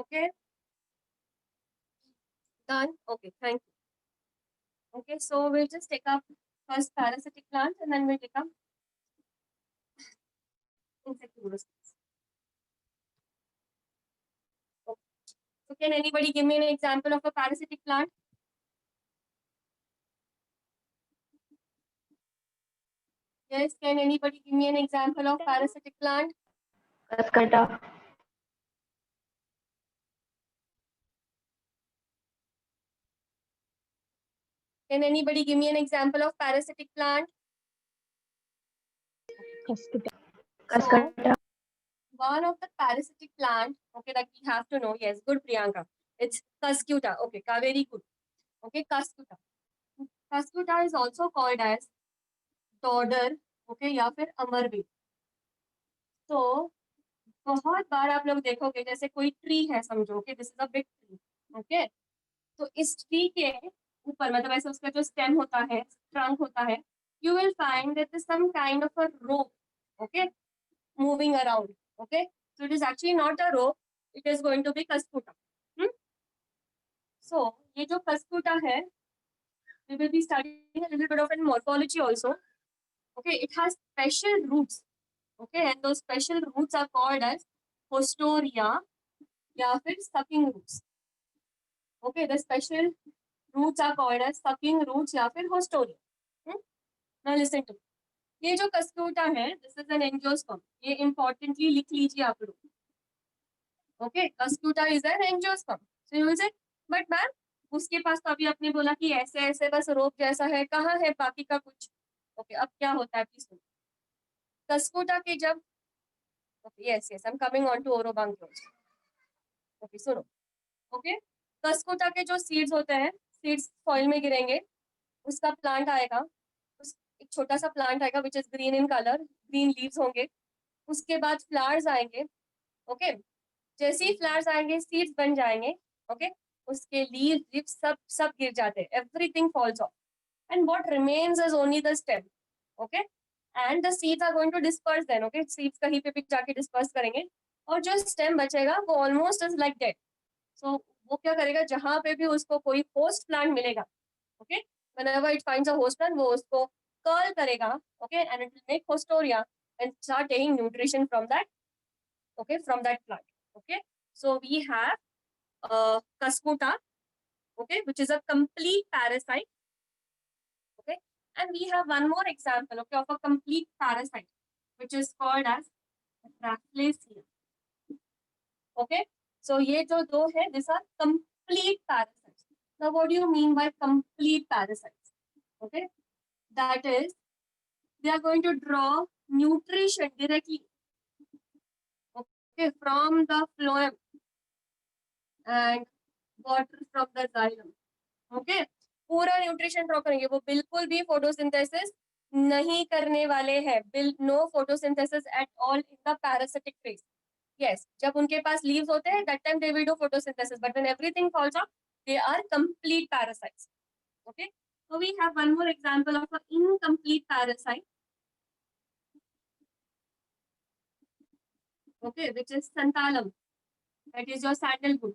okay, done. Okay, thank you. Okay, so we'll just take up first parasitic plants, and then we'll take up insectivorous plants. Okay. So can anybody give me an example of a parasitic plant? Yes, can anybody give me an example of parasitic plant? Cascata. Can anybody give me an example of parasitic plant? Cascata. Cascata. one of the parasitic plant, okay, that we have to know. Yes, good, Priyanka. It's Cuscuta. Okay, very good. Okay, Cuscuta. Cuscuta is also called as Dodder, okay, या फिर अमरवेल. तो बहुत बार आप लोग देखोगे जैसे कोई tree है, समझो कि this is a big tree, okay. तो इस ट्री के ऊपर मतलब ऐसे उसका जो स्टेम होता है, ट्रंक होता है, you will find that is some kind of a rope, okay, moving around, okay. So it is actually not a rope, it is going to be Cuscuta. So ये जो Cuscuta है, we will be studying a little bit of in morphology also, okay. It has special roots, okay, and those special roots are called as hostoria या फिर sucking roots, okay. The special roots are called as sucking roots या फिर hostoria. Now listen to me. ये जो Cuscuta है, this is an angiosperm. ये importantly लिख लीजिए आप लोग. Okay, Cuscuta is an angiosperm. So you will say, but ma'am उसके पास तो अभी आपने बोला कि ऐसे ऐसे बस रोप जैसा है, कहाँ है बाकी का कुछ? Okay, अब क्या होता है प्लीज सुनो. Cuscuta के जब, okay, yes, I'm coming on to Orobanchioli. Okay, सुनो. Okay, Cuscuta के जो seeds होते हैं, seeds soil में गिरेंगे, उसका प्लांट आएगा, एक छोटा सा प्लांट आएगा which is green in colour, green leaves होंगे, उसके बाद फ्लावर्स आएंगे, ओके. जैसे ही फ्लावर्स आएंगे सीड्स बन जाएंगे, ओके. उसके लीव्स सब सब गिर जाते हैं, everything falls off and what remains is only the stem, okay. And the seeds are going to disperse then, okay. Seeds कहीं पे भी जाके डिस्पर्स करेंगे और जो स्टेम बचेगा वो ऑलमोस्ट इज लाइक डेड. सो वो क्या करेगा, जहां पे भी उसको कोई होस्ट प्लांट मिलेगा, okay, whenever it finds a host plant वो उसको curl करेगा, okay, and it will make hostoria and start taking nutrition from that, okay, from that plant, okay. So we have Cuscuta, okay, which is a complete parasite, okay, and we have one more example, okay, of a complete parasite which is called as Rafflesia, okay. So ये जो दो है, these are complete parasites. Now what do you mean by complete parasites? Okay, that is they are going to draw nutrition directly, okay, from the phloem and water from the xylem, okay. पूरा nutrition draw करेंगे, वो बिल्कुल भी photosynthesis नहीं करने वाले हैं, no photosynthesis at all in the parasitic phase. yes, जब उनके पास लीव्स होते हैं that time they will do photosynthesis, but when everything falls off they are complete parasites, okay. So we have one more example of an incomplete parasite, okay, which is Santalum, that is your sandalwood,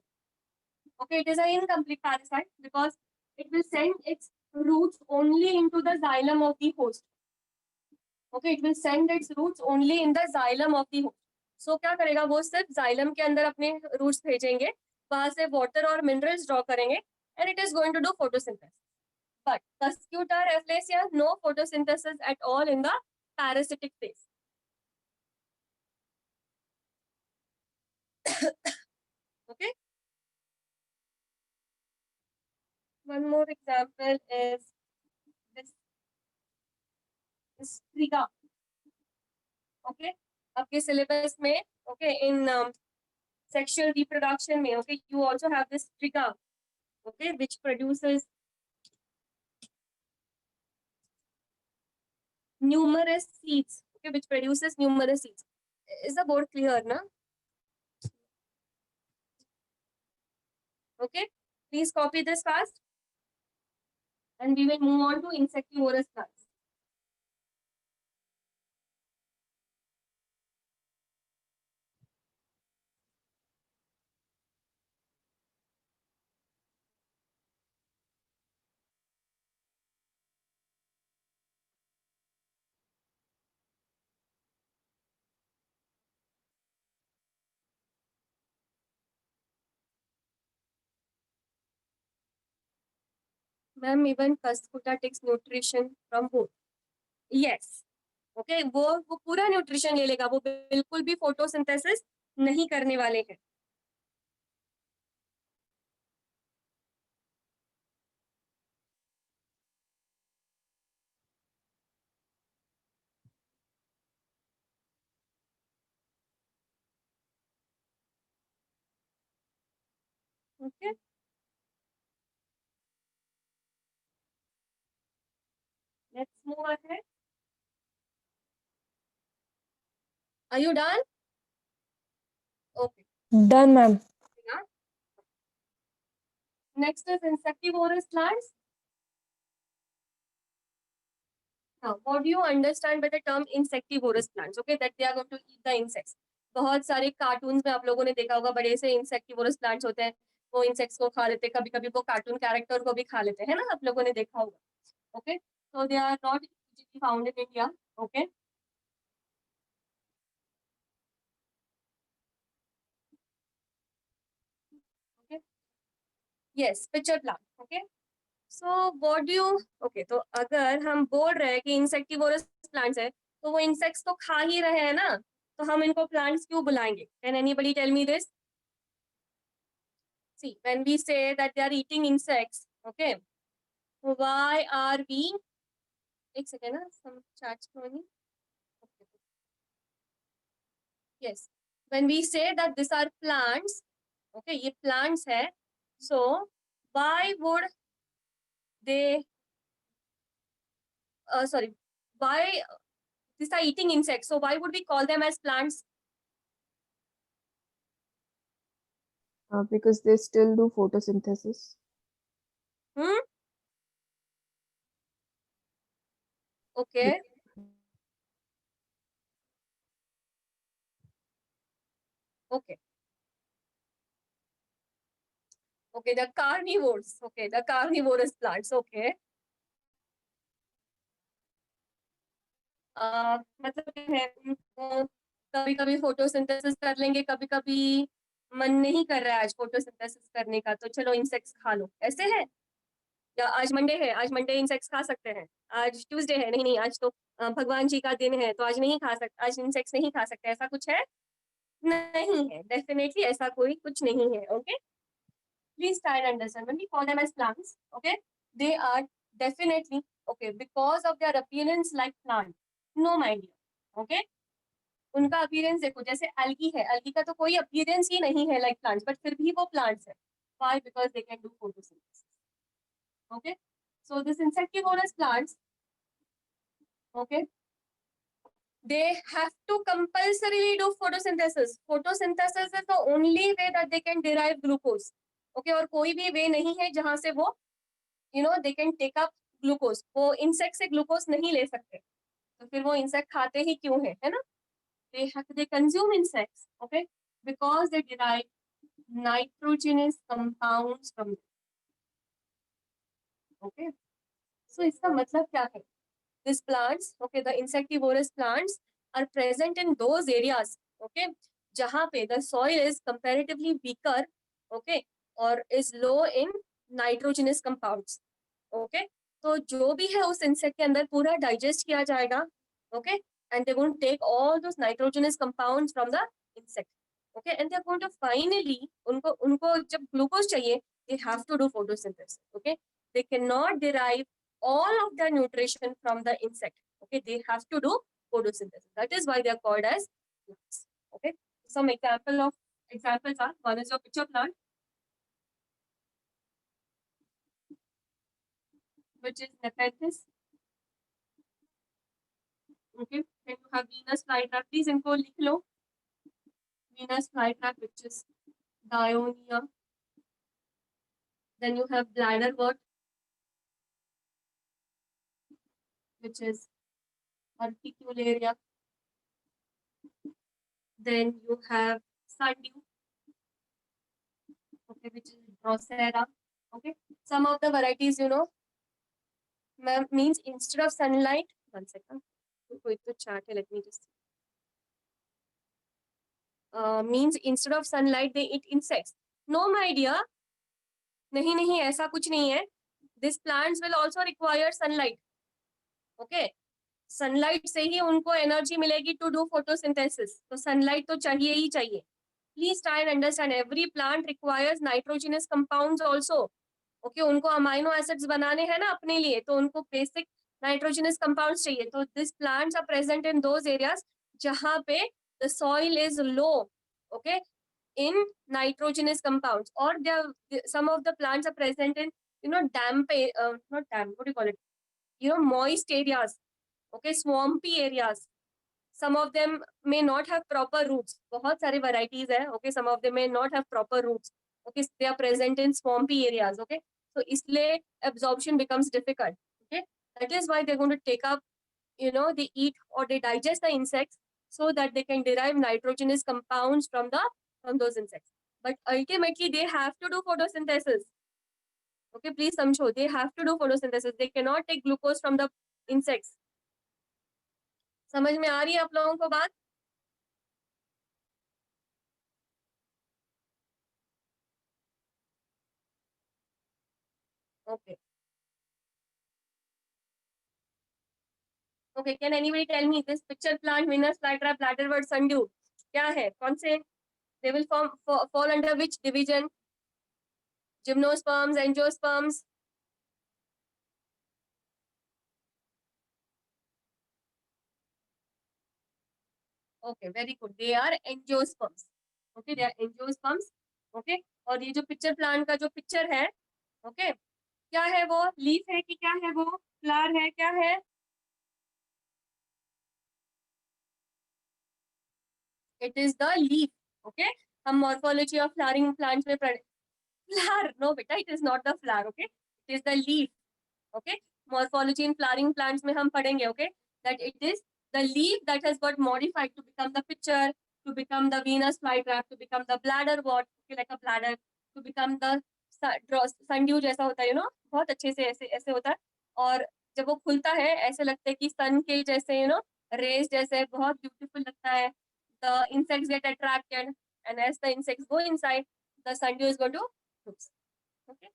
okay. It is an incomplete parasite because it will send its roots only into the xylem of the host, okay. It will send its roots only in the xylem of the host. So क्या करेगा, वो सिर्फ xylem के अंदर अपने roots भेजेंगे, वहां से water और minerals draw करेंगे and it is going to do photosynthesis. But Cuscuta rafflesia, no photosynthesis at all in the parasitic phase. Okay. One more example is this triga. Okay. आपके syllabus में, okay, in sexual reproduction में, okay, you also have this triga, okay, which produces numerous seeds, okay, which produces numerous seeds. Is the board clear, na? Okay, please copy this fast and we will move on to insectivorous plants. Ma'am, even Cuscuta takes nutrition from both. Yes. Okay, वो पूरा nutrition ले लेगा, वो बिल्कुल भी photosynthesis नहीं करने वाले हैं. Are you done? Okay. Done, ma'am. Yeah. Next is insectivorous plants. Now, what do you understand by the term insectivorous plants? Okay, that they are going to eat the insects. बहुत सारे cartoons में आप लोगों ने देखा होगा, बड़े से इंसेक्टिवोरस प्लांट्स होते हैं, वो इंसेक्ट्स को खा लेते हैं, कभी कभी वो कार्टून कैरेक्टर को भी खा लेते हैं, है ना, आप लोगों ने देखा होगा. Okay, so they are not usually found in India. Okay. Okay. Yes, pitcher plant. Okay. So what do you, okay, तो अगर हम बोल रहे हैं कि इंसेक्टिवोरस प्लांट्स है, तो वो इंसेक्ट्स तो खा ही रहे हैं ना, तो हम इनको प्लांट्स क्यों बुलाएंगे? Can anybody tell me this? See, when we say that they are eating insects, okay, why are we, एक second ना, some chats flowing. Okay. Yes, when we say that these are plants, okay, ये plants है, so why would they, sorry, why these are eating insects, so why would we call them as plants? Because they still do photosynthesis. Okay. Okay. Okay, the carnivores. Okay, the carnivorous plants. Okay. मतलब है उनको कभी कभी photosynthesis कर लेंगे, कभी कभी मन नहीं कर रहा है आज फोटोसिंथेसिस करने का, तो चलो इंसेक्ट्स खा लो, ऐसे है? या आज मंडे है, आज मंडे इंसेक्ट्स खा सकते हैं? आज ट्यूसडे है, नहीं नहीं आज तो भगवान जी का दिन है, तो आज नहीं खा सकते, आज इंसेक्ट्स नहीं खा सकते, ऐसा कुछ है? नहीं है, डेफिनेटली ऐसा कोई कुछ नहीं है. Okay, please try and understand when we call them as plants, okay, they are definitely, okay, because of their appearance like plant. No, my dear. Okay, उनका अपीयरेंस देखो, जैसे एल्गी है, एल्गी का तो कोई अपीयरेंस ही नहीं है लाइक प्लांट्स, बट फिर भी वो प्लांट्स है. Why? Because they can do photosynthesis. Okay, so this insectivorous plants, okay, they have to compulsorily do photosynthesis. Photosynthesis is the only way that they can derive glucose. Okay, और कोई भी वे नहीं है जहां से वो they can take up glucose. वो insect से ग्लूकोज नहीं ले सकते, तो फिर वो इंसेक्ट खाते ही क्यों है ना? they consume insects, okay, because they derive nitrogenous compounds from them. Okay, so इसका मतलब क्या है? These plants, okay, the insectivorous plants are present in those areas, okay, जहाँ पे the soil is comparatively weaker, okay, or is low in nitrogenous compounds. Okay, तो जो भी है उस इंसेक्ट के अंदर पूरा डाइजेस्ट किया जाएगा, okay, and they're going to take all those nitrogenous compounds from the insect, okay, and they're going to finally, उनको जब ग्लूकोज चाहिए, they have to do photosynthesis. Okay, they cannot derive all of their nutrition from the insect. Okay, they have to do photosynthesis. That is why they are called as plants. Okay, some examples are, one is your pitcher plant, which is Nepenthes. Okay, then you have Venus flytrap. Please इनको लिख लो. Venus flytrap, which is Dionia. Then you have bladderwort, which is Urticularia. Then you have sundew, okay, which is Drosera. Okay, some of the varieties, means instead of sunlight, one second, कोई तो chart है, let me just see. Means instead of sunlight they eat insects. No, my dear, नहीं ऐसा कुछ नहीं है. These plants will also require sunlight. Okay, sunlight से ही उनको एनर्जी मिलेगी टू डू फोटोसिंथेसिस, तो सनलाइट तो चाहिए ही चाहिए. Please try and understand, every plant requires nitrogenous compounds also. Okay, उनको अमाइनो एसिड्स बनाने हैं ना अपने लिए, तो उनको बेसिक नाइट्रोजनस कंपाउंड्स चाहिए. तो this plants are present in those areas जहां पे the soil is low, okay, in nitrogenous compounds, or some of the plants are present in damp, not damp, what do you call it, moist areas, okay, swampy areas. some of them may not have proper roots. बहुत सारे varieties है, okay, some of them may not have proper roots, okay, they are present in swampy areas, okay, so इसलिए absorption becomes difficult, okay, that is why they're going to take up, you know, they eat or they digest the insects so that they can derive nitrogenous compounds from those insects, but ultimately they have to do photosynthesis, okay, please समझो, they have to do photosynthesis, they cannot take glucose from the insects. समझ में आ रही है आप लोगों को बात? Okay. Okay, can anybody tell me this picture plant, Venus flytrap, bladderwort, sundew, क्या है? कौन से? They will fall under which division? Gymnosperms, angiosperms. Okay, very good. They are angiosperms. Okay, they are angiosperms. Okay, और ये जो pitcher plant का जो picture है, okay, क्या है वो? लीफ है कि क्या है वो? फ्लावर है, क्या है? It is the leaf. Okay, हम morphology of flowering plants में flower, no beta, it is not the flower, okay, it is the leaf, okay, morphology in flowering plants में हम पढ़ेंगे, okay, that it is the leaf that has got modified to become the pitcher, to become the Venus flytrap, to become the bladderwort, okay, like a bladder, to become the sundew जैसा होता है, you know, बहुत अच्छे से ऐसे ऐसे होता है, और जब वो खुलता है ऐसे लगता है कि सन के जैसे, you know, rays जैसे, बहुत beautiful लगता है, the insects get attracted, and as the insects go inside, the sundew is going to fruits. Okay,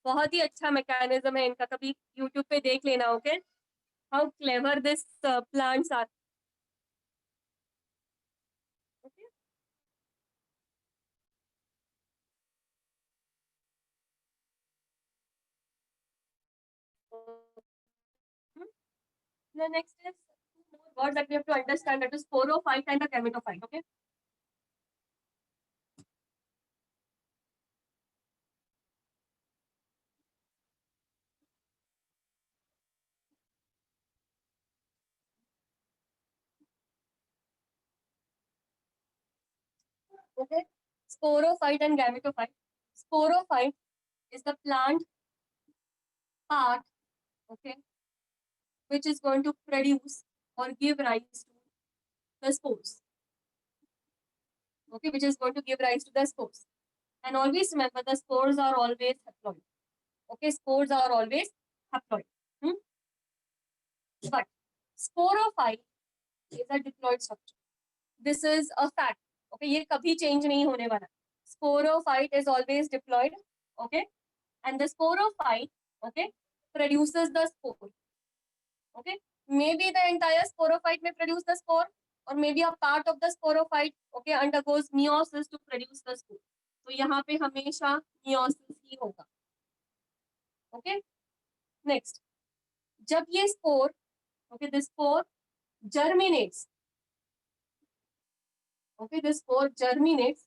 बहुत ही अच्छा मैकेनिज्म है इनका, कभी यूट्यूब पे देख लेना, okay, how clever this plants are, okay. The next is two more words that we have to understand, that is sporophyte and the gametophyte, okay. Okay, sporophyte and gametophyte. Sporophyte is the plant part, okay, which is going to produce or give rise to the spores, okay, which is going to give rise to the spores. And always remember, the spores are always haploid, okay, spores are always haploid. But sporophyte is a diploid structure. This is a fact, okay, ये कभी change नहीं होने वाला. Sporophyte is always diploid, okay, and the sporophyte, okay, produces the spore, okay. Maybe the entire sporophyte may produce the spore, or maybe a part of the sporophyte, okay, undergoes meiosis to produce the spore. तो यहाँ पे हमेशा meiosis ही होगा, okay. Next, जब ये spore, okay, this spore germinates, okay, this spore germinates.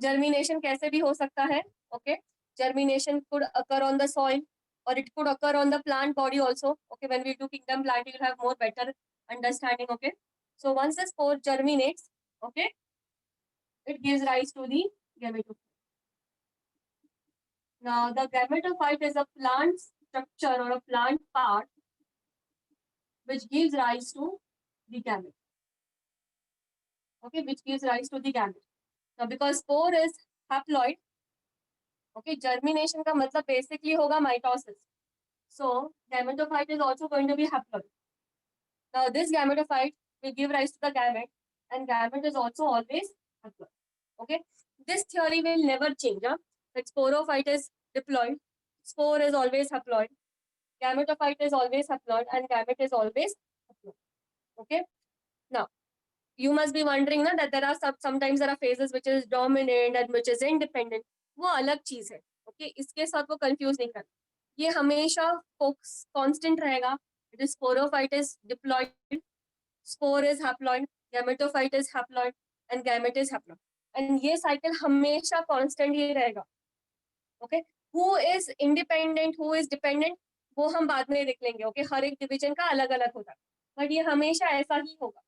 Germination कैसे भी हो सकता है, okay, germination could occur on the soil, or it could occur on the plant body also, okay. When we do kingdom plant, you will have more better understanding, okay. So once the spore germinates, okay, it gives rise to the gametophyte. Now the gametophyte is a plant structure or a plant part which gives rise to the gamete, okay, which gives rise to the gamete. Now because spore is haploid, okay, germination का मतलब basically होगा mitosis, so gametophyte is also going to be haploid. Now this gametophyte will give rise to the gamete, and gamete is also always haploid, okay. This theory will never change, huh? That sporophyte is diploid, spore is always haploid, gametophyte is always haploid, and gamete is always haploid, okay. Now you must be wondering na, that there are sometimes there are phases which is dominant and which is independent. वो अलग चीज है, okay, इसके साथ वो confuse नहीं करना, ये हमेशा कांस्टेंट रहेगा. It is sporophyte is diploid, spore is haploid, gametophyte is haploid, and gamete is haploid, and ये cycle हमेशा constant ही रहेगा, okay. Who is independent, who is dependent, वो हम बाद में देख लेंगे, okay. हर एक division का अलग अलग होता है, but ये हमेशा ऐसा ही होगा.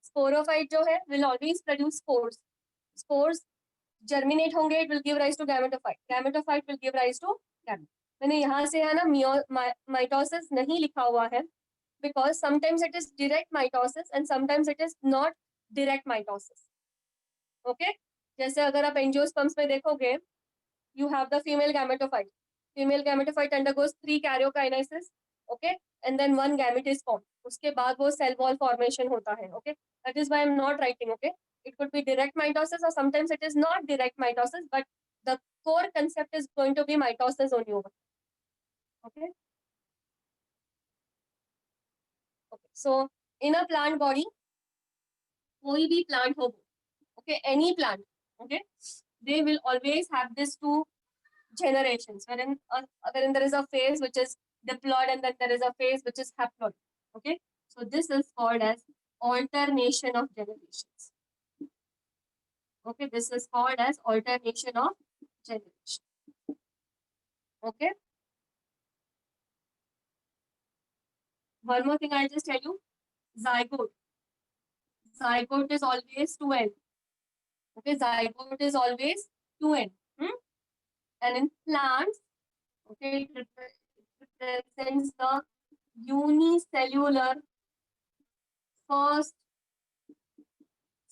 स्पोरोफाइट जो है will always produce spores. Spores germinate होंगे, it will give rise to gametophyte. Gametophyte will give rise to gamete. मैंने यहाँ से है ना mitosis नहीं लिखा हुआ है because sometimes it is direct mitosis and sometimes it is not direct mitosis. Okay? जैसे अगर आप एंजियोस्पर्म्स में देखोगे, you have the female gametophyte. Female gametophyte undergoes 3 karyokinesis, okay, and then 1 gamete is formed. उसके बाद वो cell wall formation होता है, okay. That is why I'm not writing, okay. It could be direct mitosis or sometimes it is not direct mitosis, but the core concept is going to be mitosis only over. Okay. Okay. So in a plant body, कोई भी plant हो, okay, any plant, okay, they will always have these 2 generations wherein there is a phase which is diploid and then there is a phase which is haploid. Okay, so this is called as alternation of generations. Okay, this is called as alternation of generation. Okay, one more thing I'll just tell you. Zygote is always 2n. Okay, zygote is always 2n. And in plants, okay, it represents the unicellular first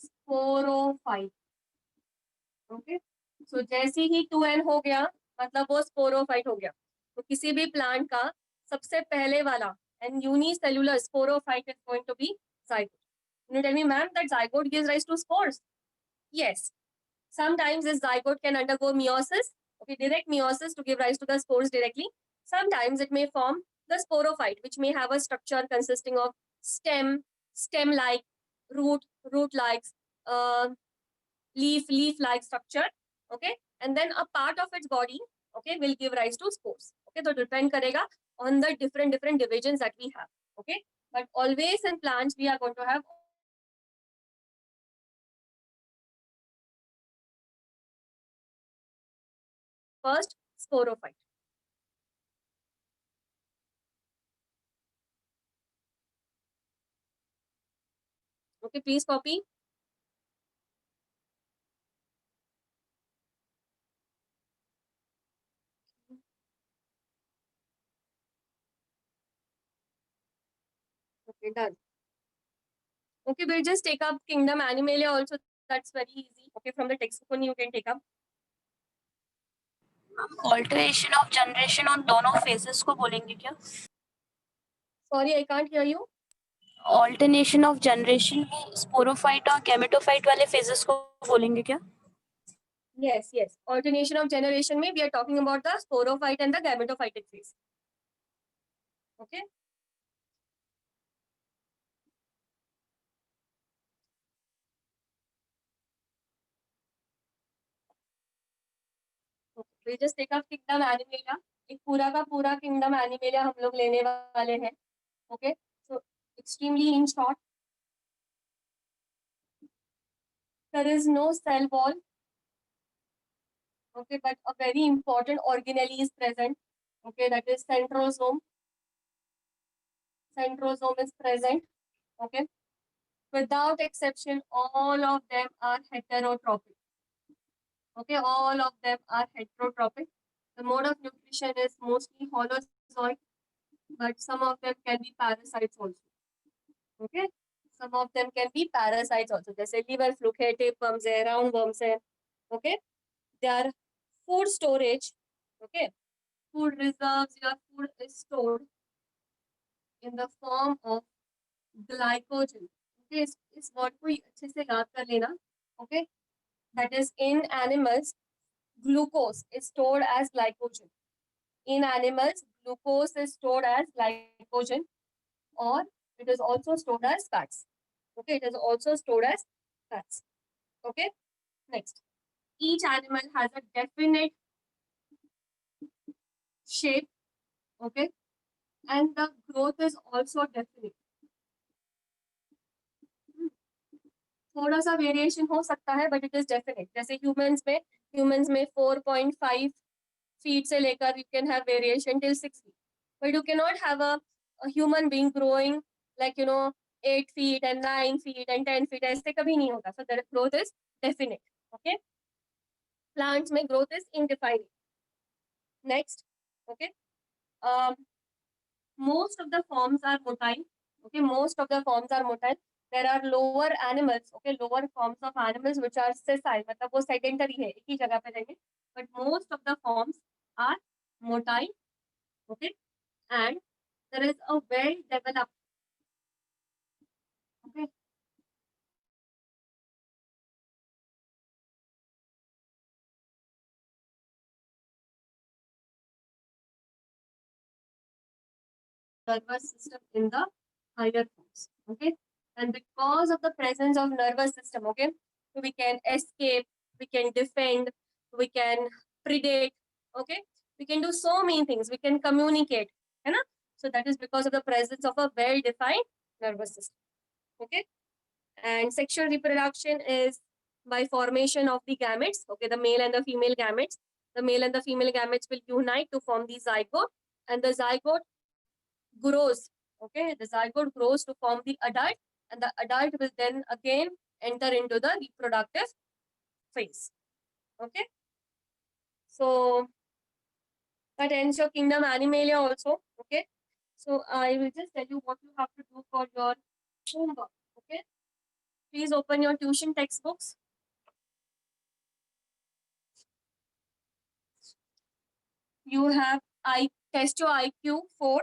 sporophyte. Okay, so जैसे ही 2n हो गया मतलब वो sporophyte हो गया. तो किसी भी प्लांट का सबसे पहले वाला and unicellular sporophyte is going to be zygote. You tell me, ma'am, that zygote gives rise to spores? Yes. Sometimes this zygote can undergo meiosis, okay, direct meiosis to give rise to the spores directly. Sometimes it may form the sporophyte, which may have a structure consisting of stem-like, root-like, leaf-like structure, okay, and then a part of its body, okay, will give rise to spores. Okay, so depend karega on the different divisions that we have. Okay, but always in plants we are going to have first sporophyte. Okay, please copy. Okay, done. Okay, we'll just take up kingdom Animalia also. That's very easy. Okay, from the textbook only you can take up. Alteration of generation on दोनों phases को बोलेंगे क्या? Sorry, I can't hear you. Alternation of generation में sporophyte और gametophyte वाले phases को बोलेंगे क्या? Yes. Alternation of generation में we are talking about the sporophyte and the gametophytic phase. Okay. We'll just take up kingdom Animalia. एक पूरा का पूरा kingdom Animalia हम लोग लेने वाले हैं. Okay. So extremely in short, there is no cell wall. Okay, but a very important organelle is present. Okay, that is centrosome. Centrosome is present. Okay. Without exception, all of them are heterotrophic. Okay, all of them are heterotrophic. The mode of nutrition is mostly holozoic, but some of them can be parasites also. Okay, some of them can be parasites also. जैसे liver fluke है, tapeworms है, roundworms है. Okay, they are food storage. Okay, food reserves. Your food is stored in the form of glycogen. Okay, इस word को अच्छे से याद कर लेना. Okay, that is in animals, glucose is stored as glycogen. In animals, glucose is stored as glycogen, or it is also stored as fats. Okay, it is also stored as fats. Okay, next. Each animal has a definite shape. Okay, and the growth is also definite. थोड़ा सा variation हो सकता है, but it is definite. जैसे humans में 4.5 feet से लेकर you can have variation till 6 feet. But you cannot have a human being growing like 8 feet and 9 feet and 10 feet, ऐसे कभी नहीं होगा. So the growth is definite. Okay. Plants में growth is indefinite. Next. Okay. Most of the forms are motile. Okay, most of the forms are motile. There are lower animals, okay, lower forms of animals which are sessile, मतलब वो sedentary है, एक ही जगह पे रहेंगे. But most of the forms are motile, okay, and there is a well developed, okay, nervous system in the higher forms, okay, and because of the presence of nervous system, okay, so we can escape, we can defend, we can predate, okay, we can do so many things, we can communicate, है ना? So that is because of the presence of a well-defined nervous system, okay, and sexual reproduction is by formation of the gametes, okay, the male and the female gametes. The male and the female gametes will unite to form the zygote, and the zygote grows, okay, the zygote grows to form the adult, and the adult will then again enter into the reproductive phase, okay. So that ends your kingdom Animalia also, okay. So I will just tell you what you have to do for your homework, okay. Please open your tuition textbooks. You have test your IQ 4,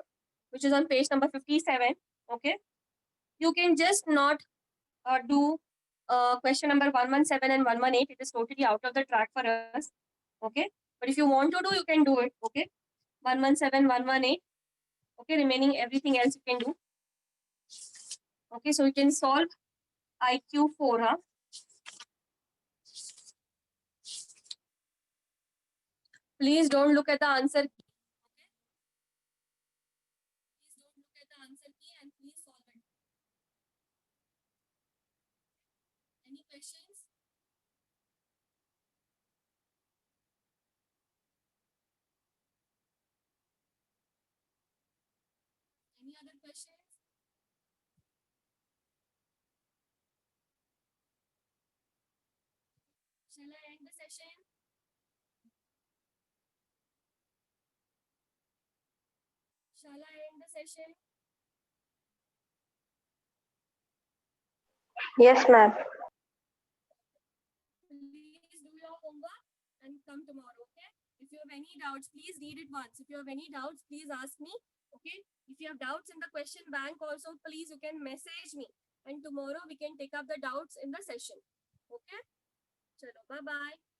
which is on page number 57, okay. You can just not do question number 117 and 118. It is totally out of the track for us, okay. But if you want to do, you can do it, okay. 117, 118, okay. Remaining everything else you can do, okay. So you can solve IQ 4, huh? Please don't look at the answer key, okay. Please don't look at the answer key and please solve it. Any questions? Any other questions? Shall I end the session? Shall I end the session? Yes, ma'am. Please do your homework and come tomorrow, okay? If you have any doubts, please read it once. If you have any doubts, please ask me, okay? If you have doubts in the question bank also, please you can message me. And tomorrow we can take up the doubts in the session, okay? Chalo, bye-bye.